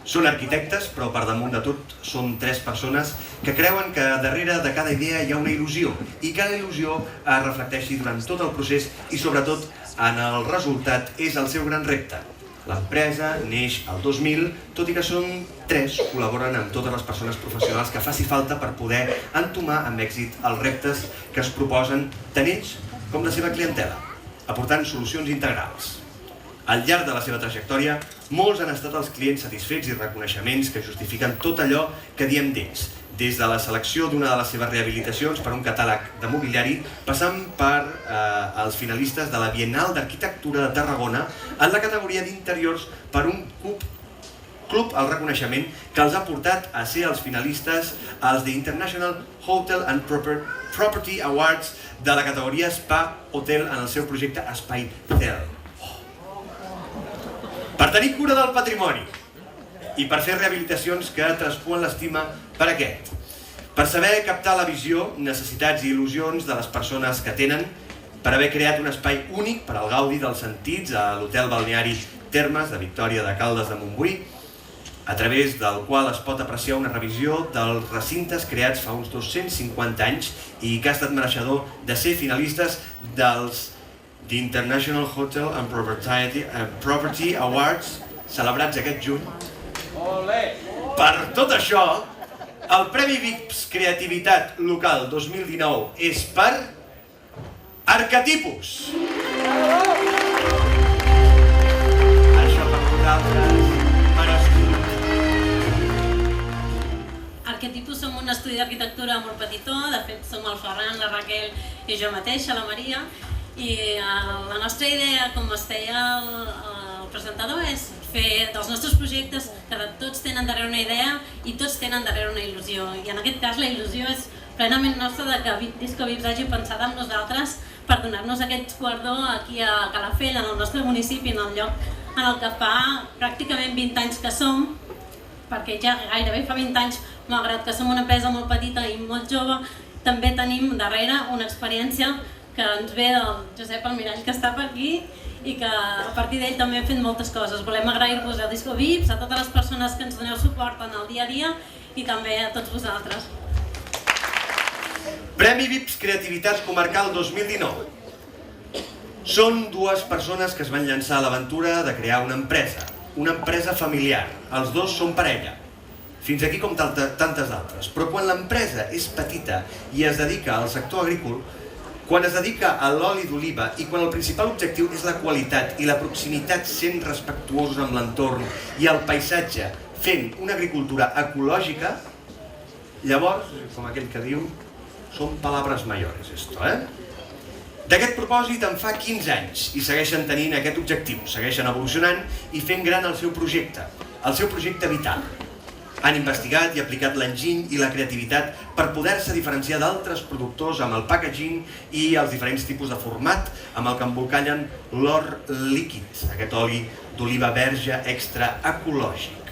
Són arquitectes, però per damunt de tot són 3 persones que creuen que darrere de cada idea hi ha una il·lusió i que la il·lusió es reflecteixi durant tot el procés i sobretot en el resultat és el seu gran repte. L'empresa neix el 2000, tot i que són 3, col·laboren amb totes les persones professionals que faci falta per poder entomar amb èxit els reptes que es proposen tant ells com la seva clientela, aportant solucions integrals. Al llarg de la seva trajectòria, molts han estat els clients satisfets i reconeixements que justifiquen tot allò que diem d'ells, des de la selecció d'una de les seves rehabilitacions per un catàleg de mobiliari, passant per els finalistes de la Biennal d'Arquitectura de Tarragona en la categoria d'interiors per un club al reconeixement que els ha portat a ser els finalistes als The International Hotel and Property Awards de la categoria Spa Hotel en el seu projecte Espai Cel. Per tenir cura del patrimoni i per fer rehabilitacions que traspuen l'estima per aquest. Per saber captar la visió, necessitats i il·lusions de les persones que tenen, per haver creat un espai únic per al gaudi dels sentits a l'Hotel Balneari Termes de Victòria de Caldes de Montbui, a través del qual es pot apreciar una revisió dels recintes creats fa uns 250 anys i que ha estat mereixedor de ser finalistes dels The International Hotel and Property Awards, celebrats aquest juny. Per tot això, el Premi VIPS Creativitat Local 2019 és per Arquetipus. vosaltres merescut. Arquetipus som un estudi d'arquitectura molt petitó, de fet som el Ferran, la Raquel i jo mateixa, la Maria, i la nostra idea, com es feia el presentador, és fer dels nostres projectes que tots tenen darrere una idea i tots tenen darrere una il·lusió. I en aquest cas la il·lusió és plenament nostra de que Disco Vips hagi pensat en nosaltres per donar-nos aquest guardó aquí a Calafell, en el nostre municipi, en el lloc en el que fa pràcticament 20 anys que som, perquè ja gairebé fa 20 anys, malgrat que som una empresa molt petita i molt jove, també tenim darrere una experiència que ens ve del Josep Almirall, que està per aquí, i que a partir d'ell també hem fet moltes coses. Volem agrair-vos a Disco Vips, a totes les persones que ens doneu suport en el dia a dia i també a tots vosaltres. Premi Vips Creativitat Comarcal 2019. Són dues persones que es van llançar a l'aventura de crear una empresa familiar. Els dos són parella. Fins aquí com tantes altres. Però quan l'empresa és petita i es dedica al sector agrícola, quan es dedica a l'oli d'oliva i quan el principal objectiu és la qualitat i la proximitat sent respectuosos amb l'entorn i el paisatge fent una agricultura ecològica, llavors, com aquell que diu, són palabras mayores, esto, D'aquest propòsit en fa 15 anys i segueixen tenint aquest objectiu, segueixen evolucionant i fent gran el seu projecte vital. Han investigat i aplicat l'enginy i la creativitat per poder-se diferenciar d'altres productors amb el packaging i els diferents tipus de format amb el que embolcallen l'or líquid, aquest oli d'oliva verge extra ecològic.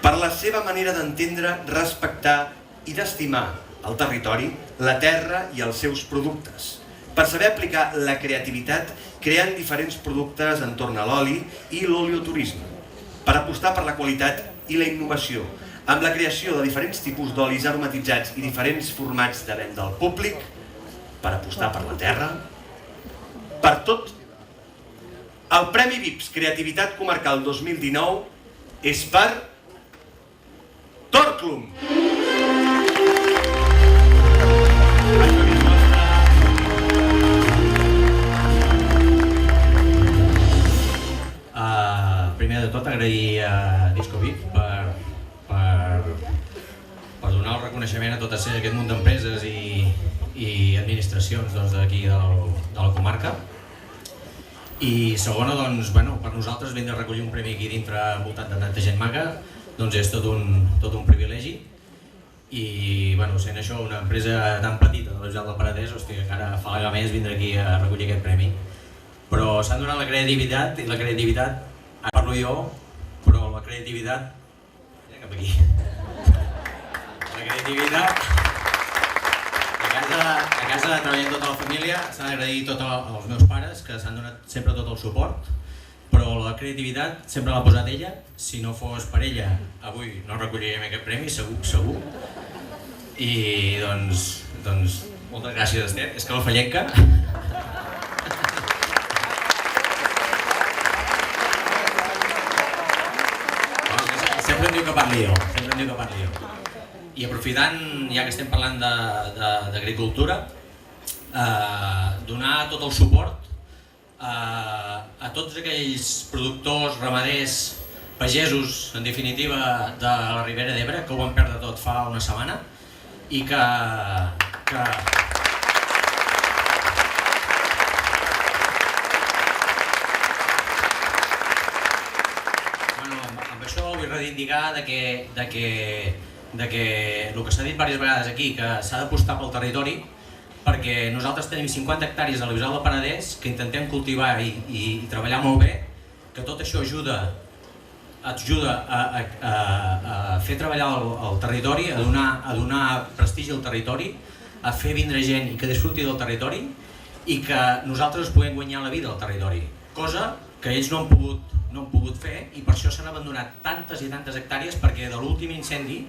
Per la seva manera d'entendre, respectar i d'estimar el territori, la terra i els seus productes. Per saber aplicar la creativitat creant diferents productes entorn a l'oli i l'olioturisme. Per apostar per la qualitat i la innovació, amb la creació de diferents tipus d'olis aromatitzats i diferents formats de venda al públic, per apostar per la terra, per tot. El Premi Vips Creativitat Comarcal 2019 és per Torclum. Primer de tot agrair a Disco Vips per donar el reconeixement a tot aquest munt d'empreses i administracions d'aquí de la comarca. I segona, per nosaltres vindre a recollir un premi aquí dintre envoltat de tanta gent maca és tot un privilegi. I sent això una empresa tan petita de la Vall del Penedès, encara falaga més vindre aquí a recollir aquest premi. Però s'han donat la creativitat, i la creativitat, ara parlo jo, però la creativitat... cap aquí. La creativitat... A casa treballant tota la família, s'ha d'agrair a tots els meus pares, que s'han donat sempre tot el suport, però la creativitat sempre l'ha posat ella. Si no fos per ella, avui no recolliríem aquest premi, segur. I moltes gràcies, Esther. És que la fallenca... Sempre em diu que parli jo. I aprofitant, ja que estem parlant d'agricultura, donar tot el suport a tots aquells productors, ramaders, pagesos, en definitiva, de la Ribera d'Ebre, que ho van perdre tot fa una setmana i que amb això vull reivindicar que el que s'ha dit diverses vegades aquí, que s'ha d'apostar pel territori, perquè nosaltres tenim 50 hectàrees a la Vall del Penedès que intentem cultivar i treballar molt bé, que tot això ajuda a fer treballar el territori, a donar prestigi al territori, a fer vindre gent i que disfruti del territori i que nosaltres puguem guanyar la vida al territori, cosa que ells no han pogut fer, i per això s'han abandonat tantes i tantes hectàrees, perquè de l'últim incendi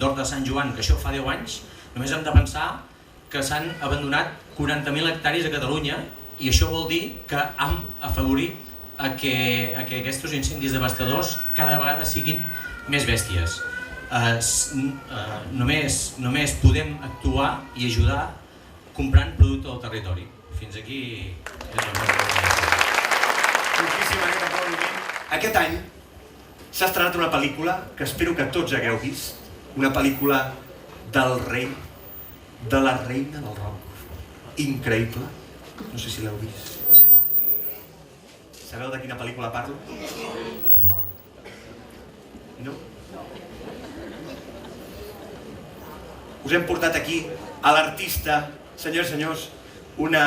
d'Hort de Sant Joan, que això fa 10 anys, només hem de pensar que s'han abandonat 40.000 hectàrees a Catalunya, i això vol dir que hem afavorit que aquests incendis devastadors cada vegada siguin més bèsties. Només podem actuar i ajudar comprant producte del territori. Fins aquí és el meu. Moltíssimes gràcies. Aquest any s'ha estrenat una pel·lícula que espero que tots hagueu vist, una pel·lícula del rei, de la reina del rock. Increïble. No sé si l'heu vist. Sabeu de quina pel·lícula parlo? No? Us hem portat aquí a l'artista, senyors i senyors, una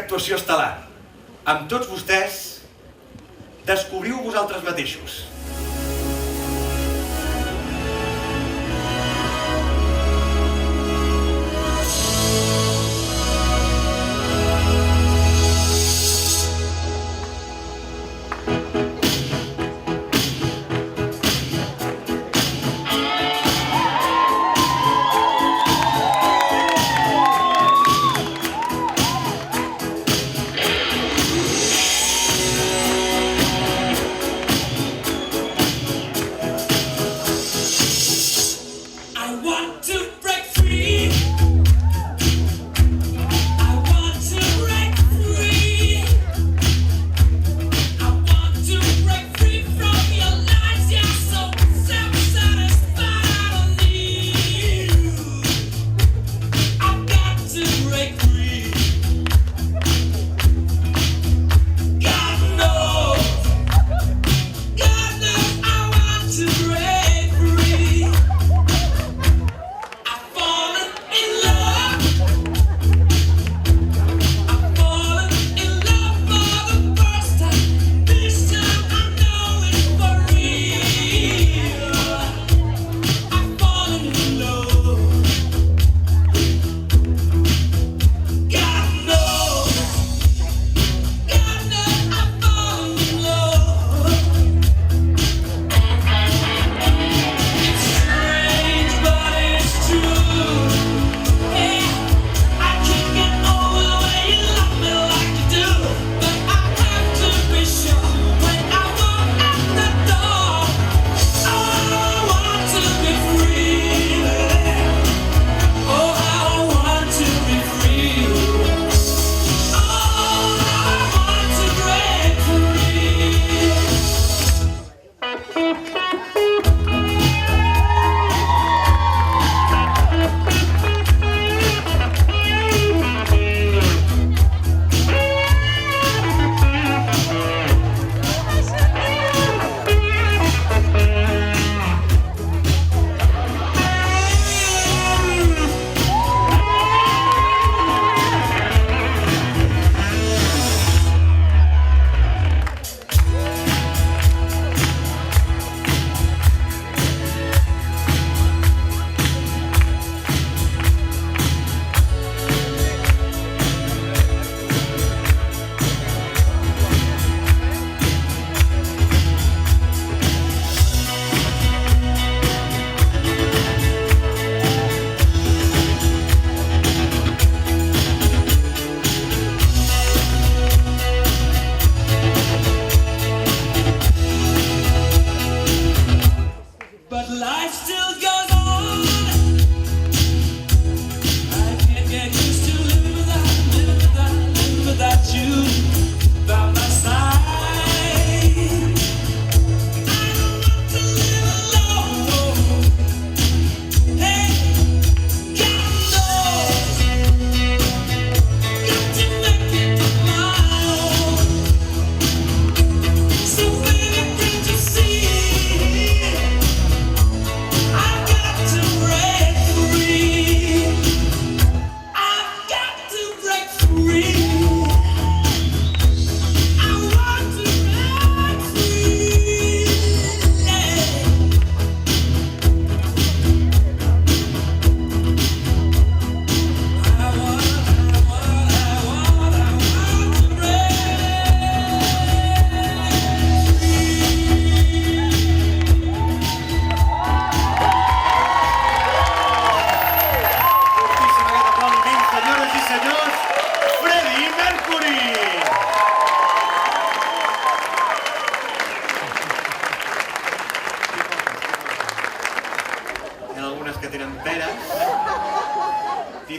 actuació estel·lar. Amb tots vostès, descobriu vosaltres mateixos.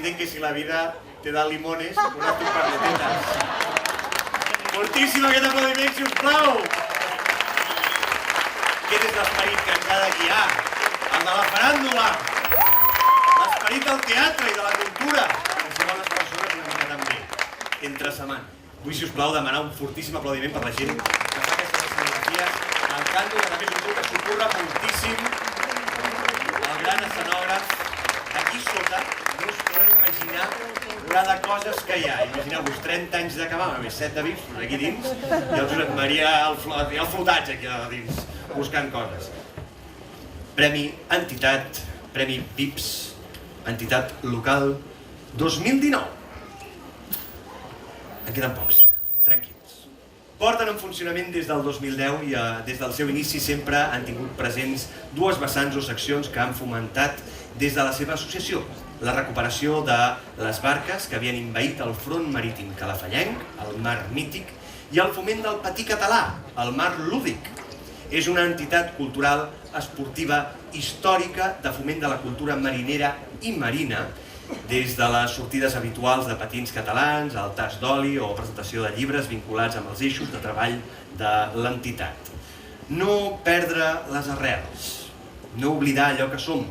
dicen que si la vida te da limones, pones un par de tetas. Fortíssim aquest aplaudiment, sisplau! Aquest és l'esperit que ens ha de guiar, el de la faràndula, l'esperit del teatre i de la cultura, que si bones persones una mica també, entre setmana. Vull, si us plau, demanar un fortíssim aplaudiment per la gent que fa aquestes escenografies, el Canto, que també és un grup que s'ocorre moltíssim, el gran escenògraf. Aquí sota no us podeu imaginar la de coses que hi ha. Imagineu-vos 30 anys d'acabar, més 7 de VIPs aquí dins, i el Josep Maria el flotatge aquí dins, buscant coses. Premi Entitat, Premi VIPs, Entitat Local 2019. En queden pocs, tranquils. Porten en funcionament des del 2010 i des del seu inici sempre han tingut presents dues vessants o seccions que han fomentat des de la seva associació. La recuperació de les barques que havien envaït el front marítim calafallenc, el mar mític, i el foment del patí català, el mar lúdic. És una entitat cultural, esportiva, històrica de foment de la cultura marinera i marina, des de les sortides habituals de patins catalans, el tas d'oli o presentació de llibres vinculats amb els eixos de treball de l'entitat. No perdre les arrels, no oblidar allò que som,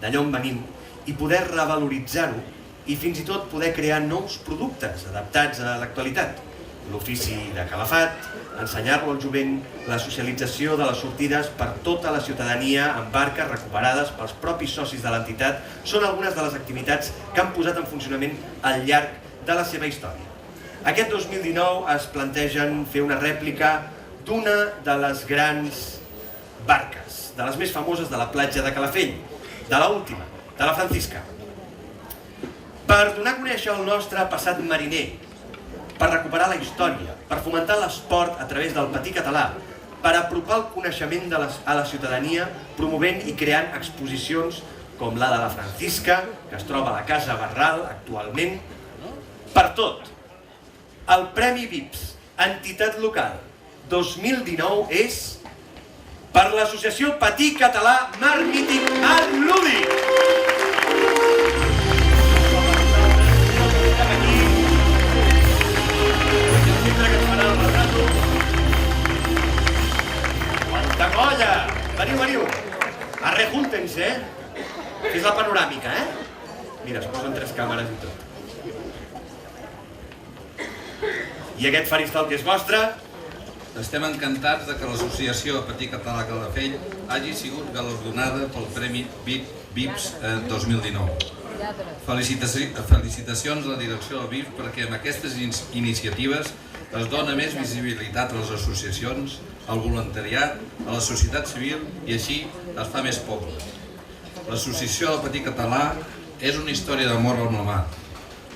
d'allò on venim, i poder revaloritzar-ho i fins i tot poder crear nous productes adaptats a l'actualitat. L'ofici de calafat, ensenyar-lo al jovent, la socialització de les sortides per tota la ciutadania en barques recuperades pels propis socis de l'entitat són algunes de les activitats que han posat en funcionament al llarg de la seva història. Aquest 2019 es plantegen fer una rèplica d'una de les grans barques, de les més famoses de la platja de Calafell, de l'última, de la Francisca. Per donar a conèixer el nostre passat mariner, per recuperar la història, per fomentar l'esport a través del patí català, per apropar el coneixement a la ciutadania, promovent i creant exposicions com la de la Francisca, que es troba a la Casa Barral actualment. Per tot, el Premi VIPs, Entitat Local 2019 és per l'associació Patí Català Mar Mític Mar Lúdic. Quanta colla! Veniu, veniu! Arrejúntense, Fes la panoràmica, Mira, es posen 3 càmeres i tot. I aquest faristol que és vostre? Estem encantats de que l'associació Patí Català Calafell hagi sigut galardonada pel Premi VIPs 2019. Felicitacions a la direcció del VIPs perquè amb aquestes iniciatives es dona més visibilitat a les associacions, al voluntariat, a la societat civil i així es fa més poble. L'associació del Patí Català és una història d'amor amb la mar.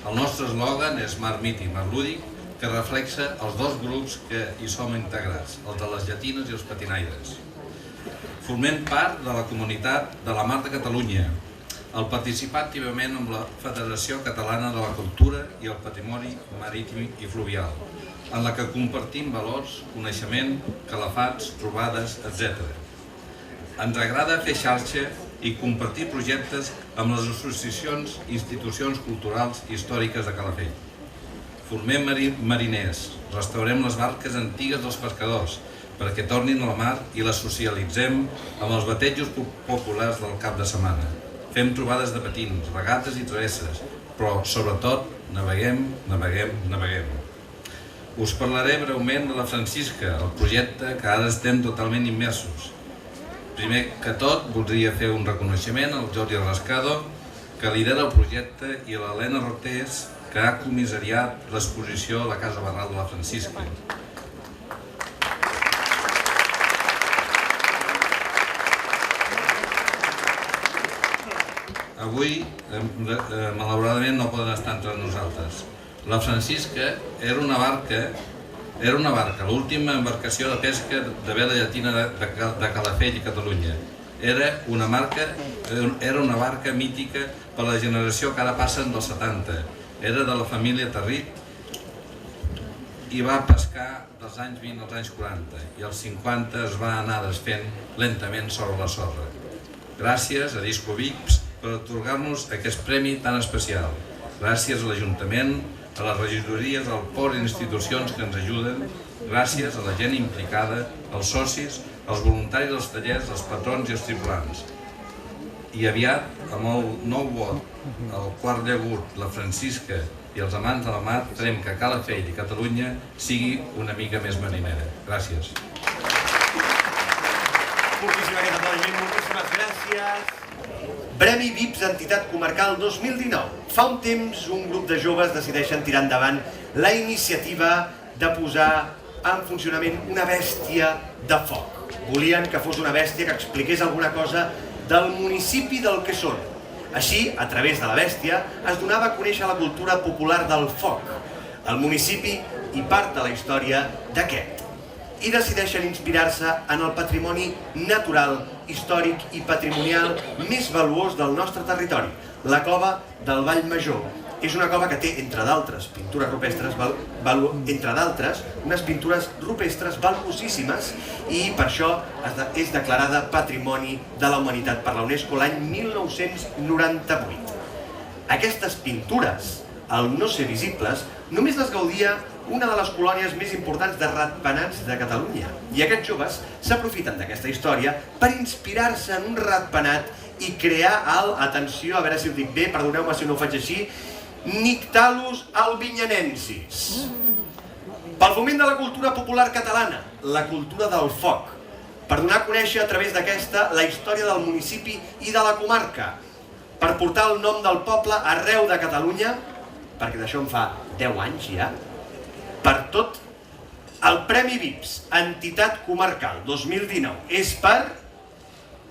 El nostre eslògan és Mar Mític, Mar Lúdic, que reflexa els dos grups que hi som integrats, els de les llatines i els patinaires. Formem part de la comunitat de la Mar de Catalunya, el participar activament amb la Federació Catalana de la Cultura i el Patrimoni Marítim i Fluvial, en la que compartim valors, coneixement, calafats, trobades, etc. Ens agrada fer xarxa i compartir projectes amb les associacions i institucions culturals i històriques de Calafell. Formem mariners, restaurem les barques antigues dels pescadors perquè tornin a la mar i les socialitzem amb els batejos populars del cap de setmana. Fem trobades de patins, regates i travesses, però sobretot naveguem. Us parlaré breument de la Francisca, el projecte que ara estem totalment immersos. Primer que tot, voldria fer un reconeixement al Jordi Rascado, que lidera el projecte, i a l'Helena Rotés, que ha comissariat l'exposició a la Casa Barral de la Francisca. Avui, malauradament, no poden estar entre nosaltres. La Francisca era una barca, l'última embarcació de pesca de vela llatina de Calafell i Catalunya. Era una barca mítica per la generació que ara passen dels 70. Era de la família Tarrit i va pescar dels anys 20 als anys 40 i als 50 es va anar desfent lentament sobre la sorra. Gràcies a Disco VIPs per atorgar-nos aquest premi tan especial. Gràcies a l'Ajuntament, a les regidories del port i institucions que ens ajuden, gràcies a la gent implicada, als socis, els voluntaris dels tallers, els patrons i els tripulants. I aviat, amb el nou vot, el quart llagut, la Francisca i els amants de la mar, farem que Calafell i Catalunya sigui una mica més marinera. Gràcies. Moltíssimes gràcies. Premi VIPS Entitat Comarcal 2019. Fa un temps, un grup de joves decideixen tirar endavant la iniciativa de posar en funcionament una bèstia de foc. Volien que fos una bèstia que expliqués alguna cosa del municipi del que són. Així, a través de la bèstia, es donava a conèixer la cultura popular del foc, el municipi i part de la història d'aquest. I decideixen inspirar-se en el patrimoni natural, històric i patrimonial més valuós del nostre territori, la cova del Vall Major. És una cova que té, entre d'altres, pintures rupestres, unes pintures rupestres valuosíssimes i per això és declarada Patrimoni de la Humanitat per la UNESCO l'any 1998. Aquestes pintures, al no ser visibles, només les gaudia una de les colònies més importants de ratpenats de Catalunya. I aquests joves s'aprofiten d'aquesta història per inspirar-se en un ratpenat i crear atenció, a veure si ho dic bé, perdoneu-me si no ho faig així, Nyctalus albinyanensis. Pel foment de la cultura popular catalana, la cultura del foc, per donar a conèixer a través d'aquesta la història del municipi i de la comarca, per portar el nom del poble arreu de Catalunya, perquè d'això en fa 10 anys ja, per tot el Premi VIPS Entitat Comarcal 2019 és per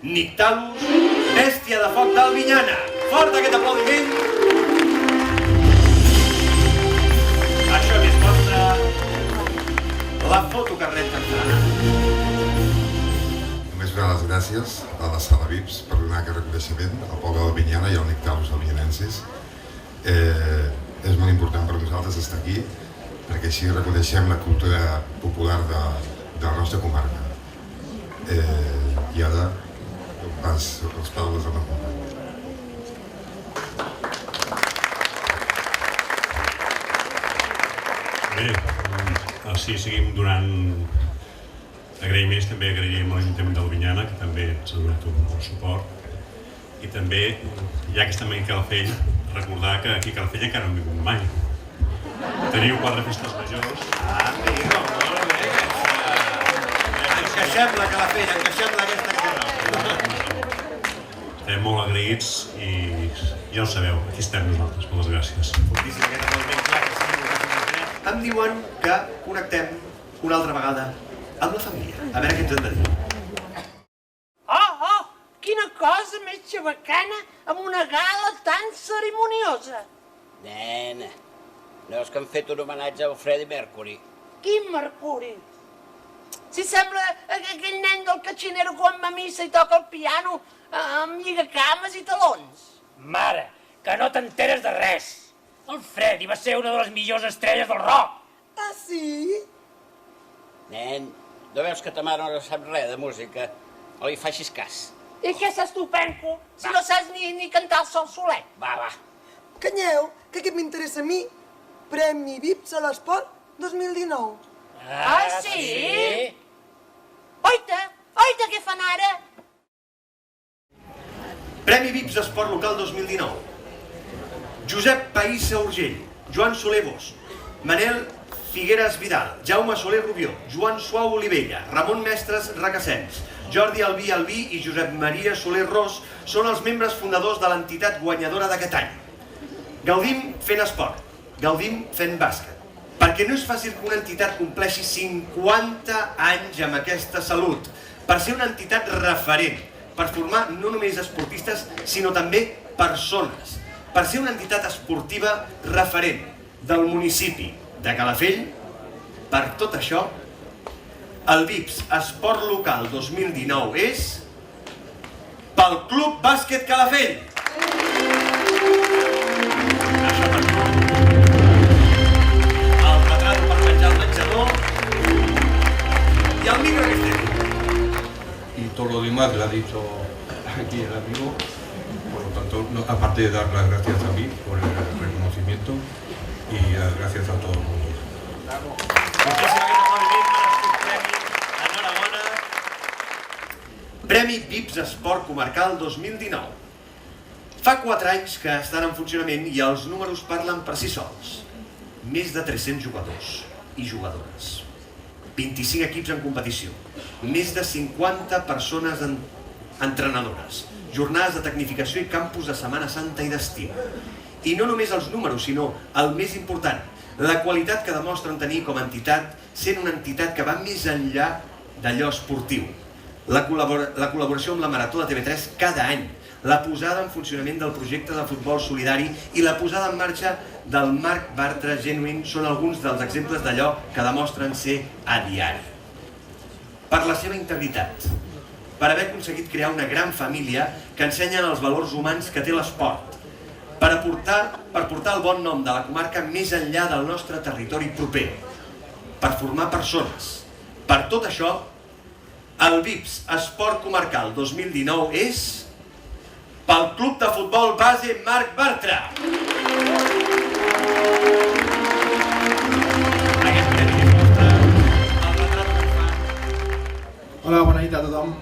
Nyctalus, bèstia de foc d'Albinyana. Fort aquest aplaudiment. Això que es mostra la fotocarnet que ens farà. Només donar les gràcies a la sala VIPS per donar aquest reconeixement al poble d'Albinyana i al Nyctalus albinyanensis. És molt important per nosaltres estar aquí perquè així reconeixem la cultura popular de la nostra comarca. I ara pas les paraules de la companya. Bé, així seguim donant agraïments, també agraïm a l'Ajuntament d'Albinyana, que també ens ha donat un bon suport. I també, ja que estem aquí a Calafell, recordar que aquí a Calafell encara no hem vingut mai. Teniu 4 festes majors. Amigo, molt bé. Encaixem-la, Calafell, encaixem-la aquesta carrera. Estem molt agraïts i ja ho sabeu, aquí estem nosaltres. Moltes gràcies. Em diuen que connectem una altra vegada amb la família. A veure què ens han de dir. Oh! Quina cosa més xabacana amb una gala tan cerimoniosa. Nena, no és que han fet un homenatge al Freddie Mercury. Quin Mercuri? Si sembla aquell nen del catxinero quan va a missa i toca el piano amb lligacames i talons. Mare, que no t'enteres de res. El Freddie va ser una de les millors estrelles del rock. Ah, sí? Nen, no veus que ta mare no sap res de música? O li facis cas. I què saps tu, penco? Si no saps ni cantar el sol solet. Va. Canyeu, que què m'interessa a mi? Premi VIPS a l'Esport 2019. Ah, sí? Oita, què fan ara? Premi VIPS Esport Local 2019. Josep Païssa Urgell, Joan Soler Bosch, Manel Figueres Vidal, Jaume Soler Rubió, Joan Suau Olivella, Ramon Mestres Requesens, Jordi Albí i Josep Maria Soler Ros són els membres fundadors de l'entitat guanyadora d'aquest any. Gaudim fent esport, gaudim fent bàsquet, perquè no és fàcil que una entitat compleixi 50 anys amb aquesta salut, per ser una entitat referent, per formar no només esportistes, sinó també persones, per ser una entitat esportiva referent del municipi de Calafell. Per tot això, el VIPS Esport Local 2019 és pel Club Bàsquet Calafell. Això per tu. El retrat per menjar al menjador i el micro que estem. Y todo lo demás lo ha dicho aquí el amigo. Por lo tanto, aparte de dar las gracias a mí por el reconocimiento y las gracias a todo el mundo. Premi VIPS Esport Comarcal 2019. Fa 4 anys que estan en funcionament i els números parlen per si sols. Més de 300 jugadors i jugadores. 25 equips en competició. Més de 50 persones entrenadores. Jornades de tecnificació i campus de Setmana Santa i d'estiu. I no només els números, sinó el més important, la qualitat que demostren tenir com a entitat, sent una entitat que va més enllà d'allò esportiu. La col·laboració amb la Marató de TV3 cada any, la posada en funcionament del projecte de futbol solidari i la posada en marxa del Marc Bartra Genuine són alguns dels exemples d'allò que demostren ser a diari. Per la seva integritat, per haver aconseguit crear una gran família que ensenyen els valors humans que té l'esport, per portar el bon nom de la comarca més enllà del nostre territori proper, per formar persones. Per tot això, el VIPS Esport Comarcal 2019 és pel Club de Futbol Base Marc Bartra. Hola, bona nit a tothom.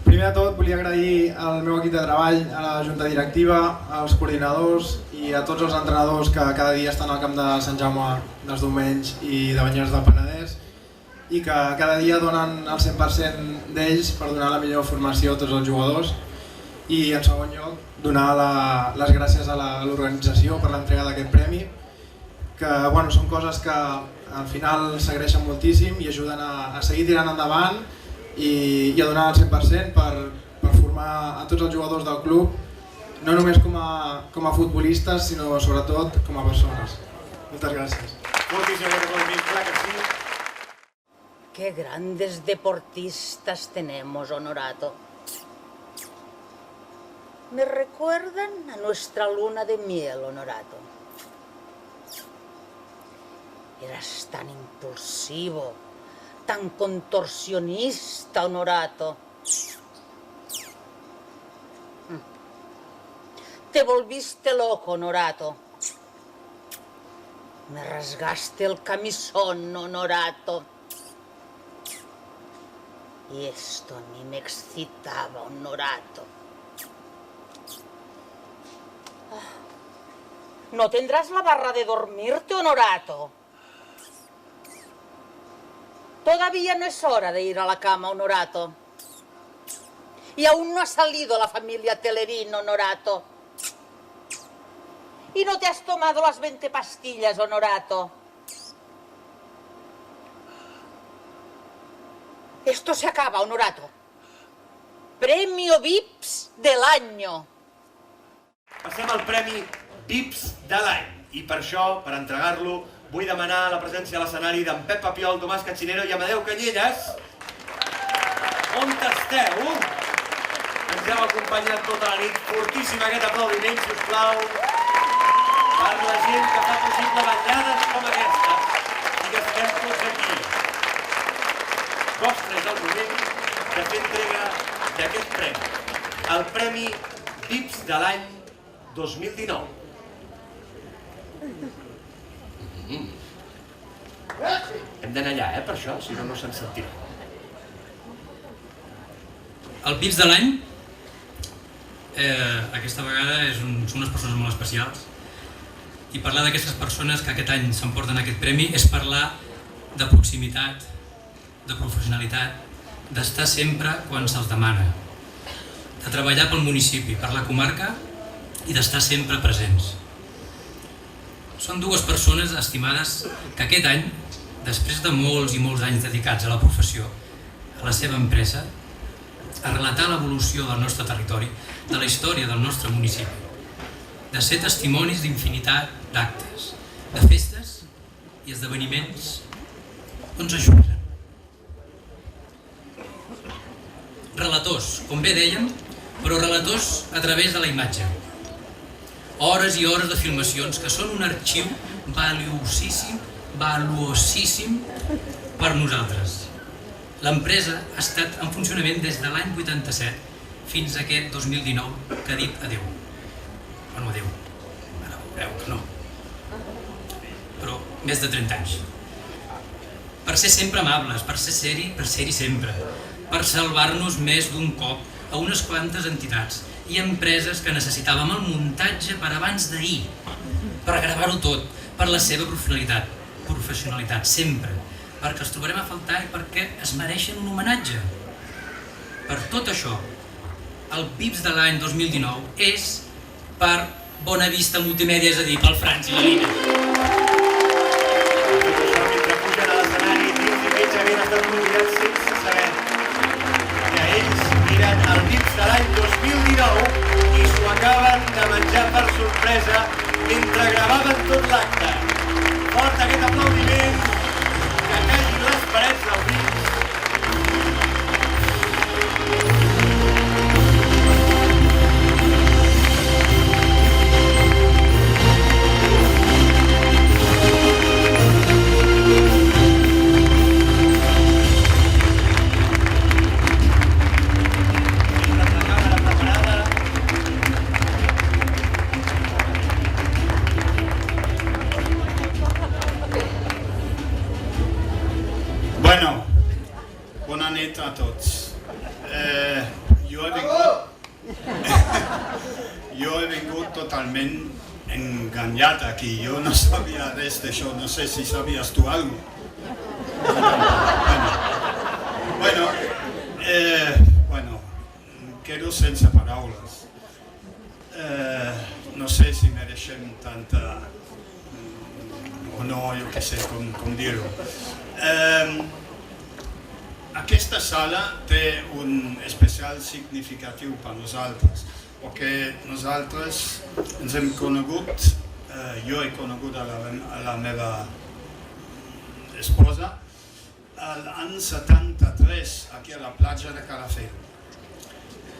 Primer de tot, volia agrair al meu equip de treball, a la junta directiva, als coordinadors i a tots els entrenadors que cada dia estan al camp de Sant Jaume dels Domenys i de Banyeres del Penedès i que cada dia donen el 100% d'ells per donar la millor formació a tots els jugadors. I en segon lloc, donar les gràcies a l'organització per l'entrega d'aquest premi, que són coses que al final s'agraeixen moltíssim i ajuden a seguir tirant endavant i a donar el 100% per formar a tots els jugadors del club, no només com a futbolistes, sinó sobretot com a persones. Moltes gràcies. Qué grandes deportistas tenemos, Honorato. Me recuerdan a nuestra luna de miel, Honorato. Eras tan impulsivo, tan contorsionista, Honorato. Te volviste loco, Honorato. Me rasgaste el camisón, Honorato. Y esto a mí me excitaba, Honorato. ¿No tendrás la barra de dormirte, Honorato? Todavía no es hora de ir a la cama, Honorato. Y aún no ha salido la familia Telerín, Honorato. Y no te has tomado las 20 pastillas, Honorato. Esto se acaba, Honorato. Premio VIPS del año. Passem al Premi VIPS de l'any. I per això, per entregar-lo, vull demanar la presència a l'escenari d'en Pep Papiol, Tomàs Catxinero i Amadeu Canyelles. On esteu? Ens heu acompanyat tota la nit. Fortíssim aquest aplaudiment, sisplau, per la gent que fa possible ballades com aquestes i que estem tots aquí. Vostre és el moment de fer entrega d'aquest premi. El Premi VIPS de l'any 2019. Hem d'anar allà, per això, si no, no se'n sentirà. El VIPS de l'any, aquesta vegada són unes persones molt especials i parlar d'aquestes persones que aquest any s'emporten aquest premi és parlar de proximitat, de professionalitat, d'estar sempre quan se'ls demana, de treballar pel municipi, per la comarca i d'estar sempre presents. Són dues persones estimades que aquest any, després de molts i molts anys dedicats a la professió, a la seva empresa, a relatar l'evolució del nostre territori, de la història del nostre municipi, de ser testimonis d'infinitat d'actes, de festes i esdeveniments on s'ajunten. Relators, com bé dèiem, però relators a través de la imatge. Hores i hores de filmacions que són un arxiu valuosíssim per nosaltres. L'empresa ha estat en funcionament des de l'any 87 fins a aquest 2019 que ha dit adeu. Bueno, adeu. Ara veureu que no. Però més de 30 anys. Per ser sempre amables, per ser-hi sempre. per salvar-nos més d'un cop a unes quantes entitats i empreses que necessitàvem el muntatge per abans d'ahir, per gravar-ho tot, per la seva professionalitat, sempre, perquè els trobarem a faltar i perquè es mereixen un homenatge. Per tot això, el VIPS de l'any 2019 és per Bona Vista Multimèdia, és a dir, pel Franç i la Lina. Mentre pugen a l'escenari, Dins i Metge havien estat convidats sense saber que ells miren el VIPS de l'any 2019 i s'ho acaben de menjar per sorpresa mentre gravaven tot l'acte. Fort aquest aplaudiment, que callin les parets del VIPS. Bueno, bona nit a tots. Jo he vingut totalment enganyat aquí. Jo no sabia res d'això, no sé si sabies tu alguna cosa. Bueno, quedo sense paraules. No sé si mereixem tanta honor, jo què sé com dir-ho. Aquesta sala té un especial significatiu per nosaltres, perquè nosaltres ens hem conegut, jo he conegut a la meva esposa l'any 73 aquí a la platja de Calafell.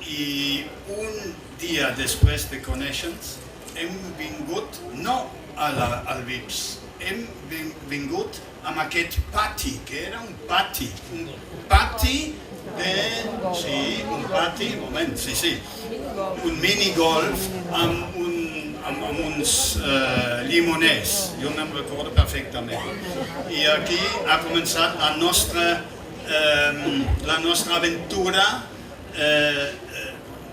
I un dia després de conèixer-nos hem vingut no al VIPS, hem vingut amb aquest pati, que era un pati de... Sí, un pati, moment, sí. Un minigolf amb uns limoners, jo me'n recordo perfectament. I aquí ha començat la nostra aventura,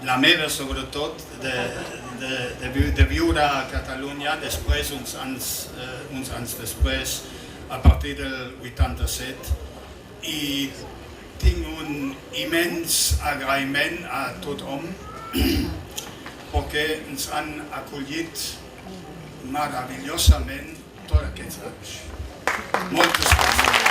la meva sobretot, de viure a Catalunya després, uns anys després, a partir del 87, i tinc un immens agraïment a tothom perquè ens han acollit meravellosament tots aquests anys. Moltes gràcies.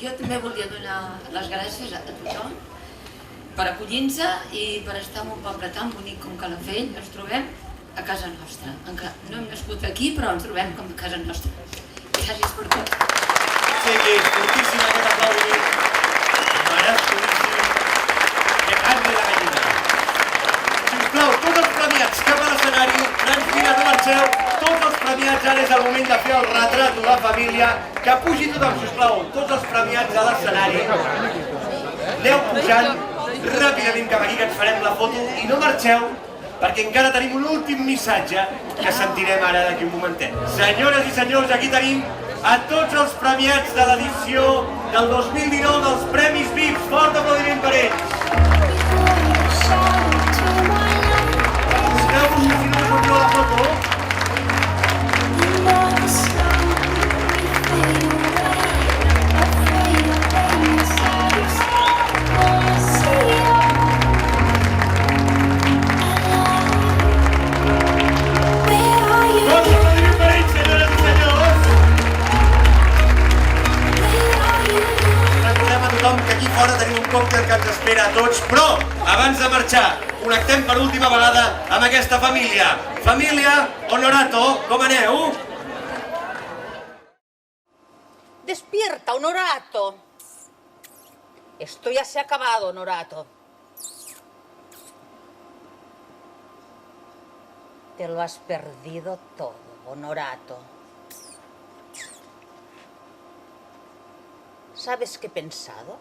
Jo també volia donar les gràcies a tothom per acollir-nos i per estar en un poble tan bonic com Calafell. Ens trobem a casa nostra. No hem nascut aquí, però ens trobem com a casa nostra. Gràcies per tot. Sí, fortíssim aquest aplaudiment. Merescudíssim. Que canvi la gallina. Sisplau, tots els premiats cap a l'escenari. Grans Vina, no marxeu. Tots els premiats, ara és el moment de fer el retrat de la família. Que pugi tothom, sisplau. Tots els premiats a l'escenari. Aneu pujant ràpidament cap aquí, que ens farem la foto. I no marxeu, perquè encara tenim un últim missatge que sentirem ara d'aquí un momentet. Senyores i senyors, aquí tenim a tots els premiats de l'edició del 2019 dels Premis VIPS. Fort aplaudiment per ells. Poseu-vos que si no us envieu la foto. Que aquí fora tenim un còctel que ens espera a tots, però abans de marxar connectem per última vegada amb aquesta família. Família Honorato, com aneu? Despierta, Honorato. Esto ya se ha acabado, Honorato. Te lo has perdido todo, Honorato. ¿Sabes qué he pensado?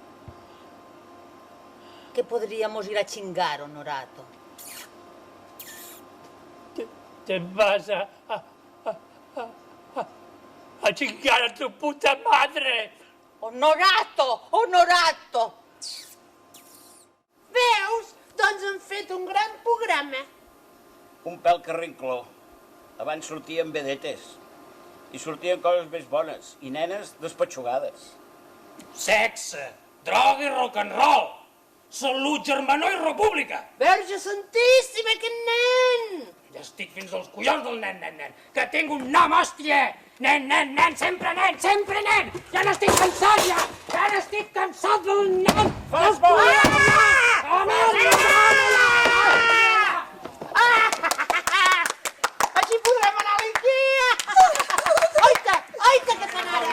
Que podríamos ir a chingar, Honorato. te vas a chingar a tu puta madre. Honorato, Honorato. Veus? Doncs hem fet un gran programa. Un pèl carrincló. Abans sortien vedetes. I sortien coses més bones. I nenes despatxugades. Sexe, droga i rock and roll. Salut, germanor i república. Verge Santíssima, aquest nen! Ja estic fins als collons del nen. Que tinc un nom, hòstia! Nen, sempre nen! Ja n'estic cansat, ja! Ja n'estic cansat del nen! Fas bo! Així podrem anar a l'Ikea! Oita, que fan ara!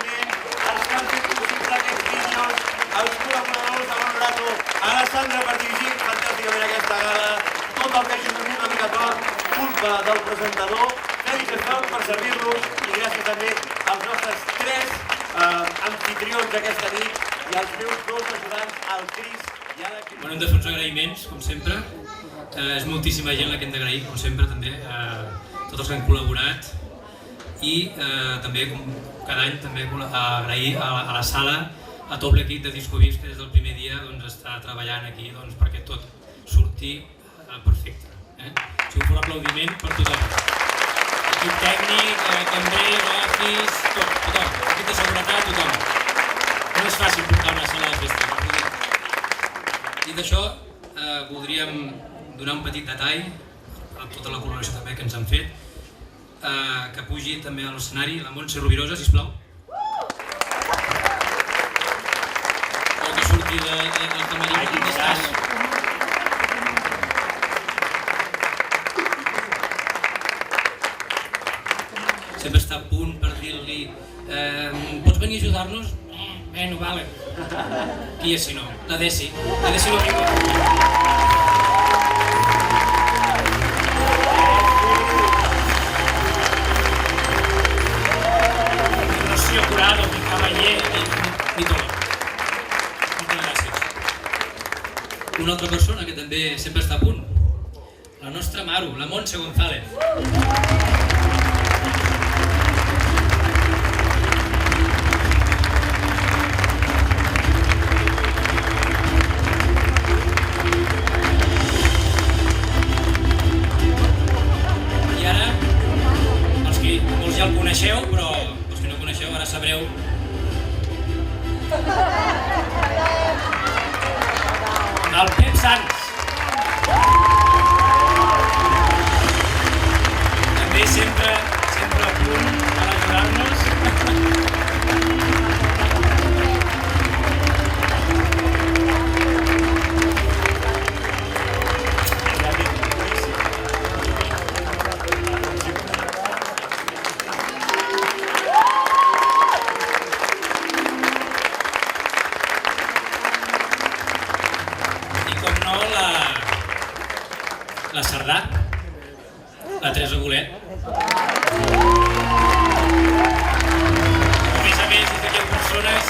Els que han fet possible aquests vídeos, els col·laboradors de l'Honorato, a la Sandra per dirigir fantàsticament aquesta gala, tot el que hagi vingut una mica tort, culpa del presentador, Fèlix Estau per servir-los, i gràcies també als nostres 3 anfitrions d'aquesta nit i als meus 2 ajudants, el Cris i a la Cris. Bueno, hem de fer uns agraïments, com sempre. És moltíssima gent la que hem d'agrair, com sempre, també, tots els que han col·laborat. I també, com cada any, també agrair a la sala, a tot l'equip de Discovips, que des del primer dia està treballant aquí perquè tot surti perfecte. Un fort aplaudiment per tothom. Equip tècnic, cambrer, grafis, tothom. Equip de seguretat, tothom. No és fàcil portar una sala de festa. Dit això, voldríem donar un petit detall per tota la col·laboració també que ens han fet, que pugi també a l'escenari la Montse Rovirosa, sisplau. O que surti del camarí on estàs. Sempre està a punt per dir-li pots venir a ajudar-nos? No vale. Qui és si no? La Desi no vinga. Rocío Curado, mi cavaller, mi tot. Moltes gràcies. Una altra persona que també sempre està a punt, la nostra Maru, la Montse González. Ja el coneixeu, però els que no coneixeu ara sabreu. El Pep Sans. També sempre a punt per ajudar-nos. La Cerdà, la Teresa Bolet. A més, hi ha persones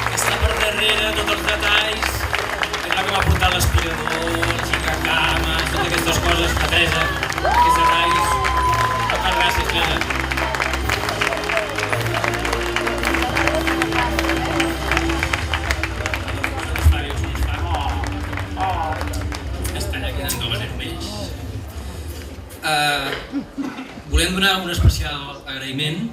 que està per darrere tots els detalls, que és la que m'ha portat l'aspirador, el xicacames, totes aquestes coses, la Teresa, que és de Rais. Moltes gràcies, Teresa. Volem donar un especial agraïment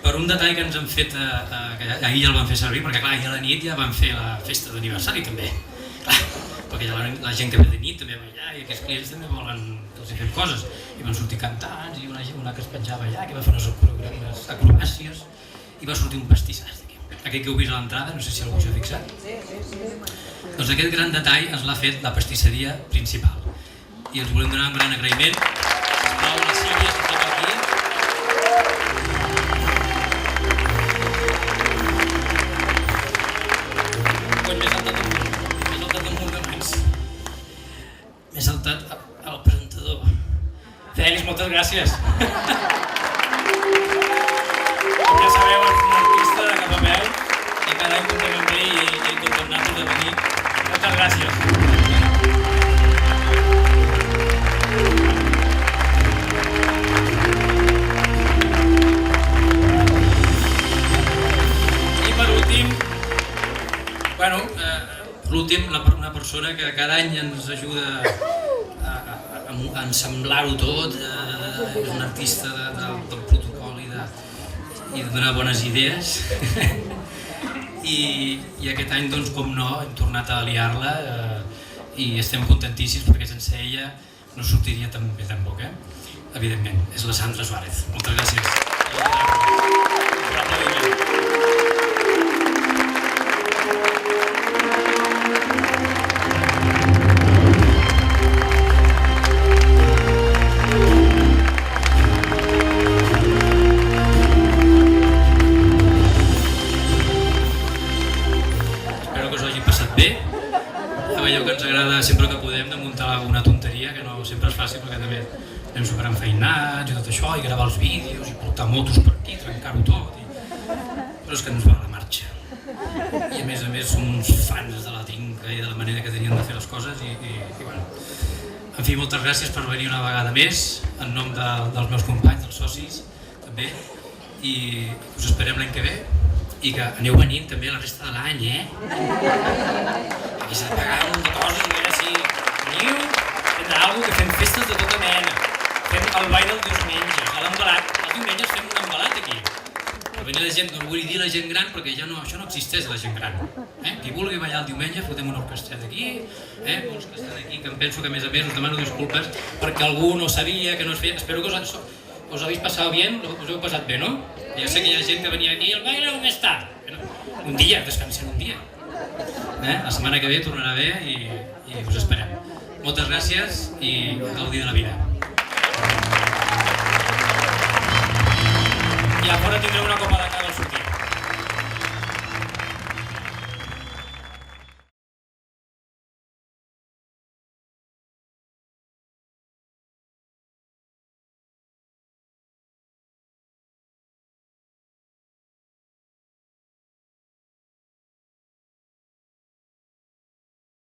per un detall que ens han fet, que ahir ja el van fer servir, perquè clar, ahir a la nit ja van fer la festa d'aniversari també, perquè ja la gent que ve de nit també va allà i aquests clients també volen que els fem coses, i van sortir cantants i una que es penjava allà, que va fer unes acrobàcies i va sortir un pastissàs d'aquí. Aquest que heu vist a l'entrada, no sé si algú s'ha fixat. Doncs aquest gran detall ens l'ha fet la pastisseria principal. I ens volem donar un gran agraïment. Sisplau, la Sílvia, si està per aquí. M'he saltat un munt d'abans. M'he saltat el presentador. Fèlix, moltes gràcies. Com ja sabeu, és un artista de cap a peu i cada any comptem amb ell i condemnat de venir. Moltes gràcies. l'últim, una persona que cada any ens ajuda a ensamblar-ho tot, és un artista del protocol i de donar bones idees. I aquest any, doncs, com no, hem tornat a aliar-la i estem contentíssims perquè sense ella no sortiria tan bé tampoc, evidentment. És la Sandra Suárez. Moltes gràcies. Sempre que podem de muntar alguna tonteria, que no sempre és fàcil perquè també anem superenfeinats i tot això, i gravar els vídeos i portar motos per aquí, trencar-ho tot, però és que ens va a la marxa. I a més som uns fans de la trinca i de la manera que tenien de fer les coses i bueno. En fi, moltes gràcies per venir una vegada més, en nom dels meus companys, dels socis, també, i us esperem l'any que ve i que aneu venint també la resta de l'any, Aquí s'ha de pagar un munt de coses, a veure si veniu, fem alguna cosa, que fem festes de tota mena. Fem el ball del diumenge, l'embalat. Els diumenges fem un embalat aquí. Per venir la gent, no vull dir la gent gran, perquè ja això no existeix, la gent gran. Qui vulgui ballar el diumenge, fotem una orquestreta aquí, molts que estan aquí, que em penso que a més us demano disculpes perquè algú no sabia, que no es feia. Espero que us habéis pasado bien, us heu passat bé, no? Ja sé que hi ha gent que venia aquí, el baile on està? Un dia, descansem un dia. La setmana que ve tornarà bé i us esperem. Moltes gràcies i gaudir de la vida. I a fora tindreu una copa de cava al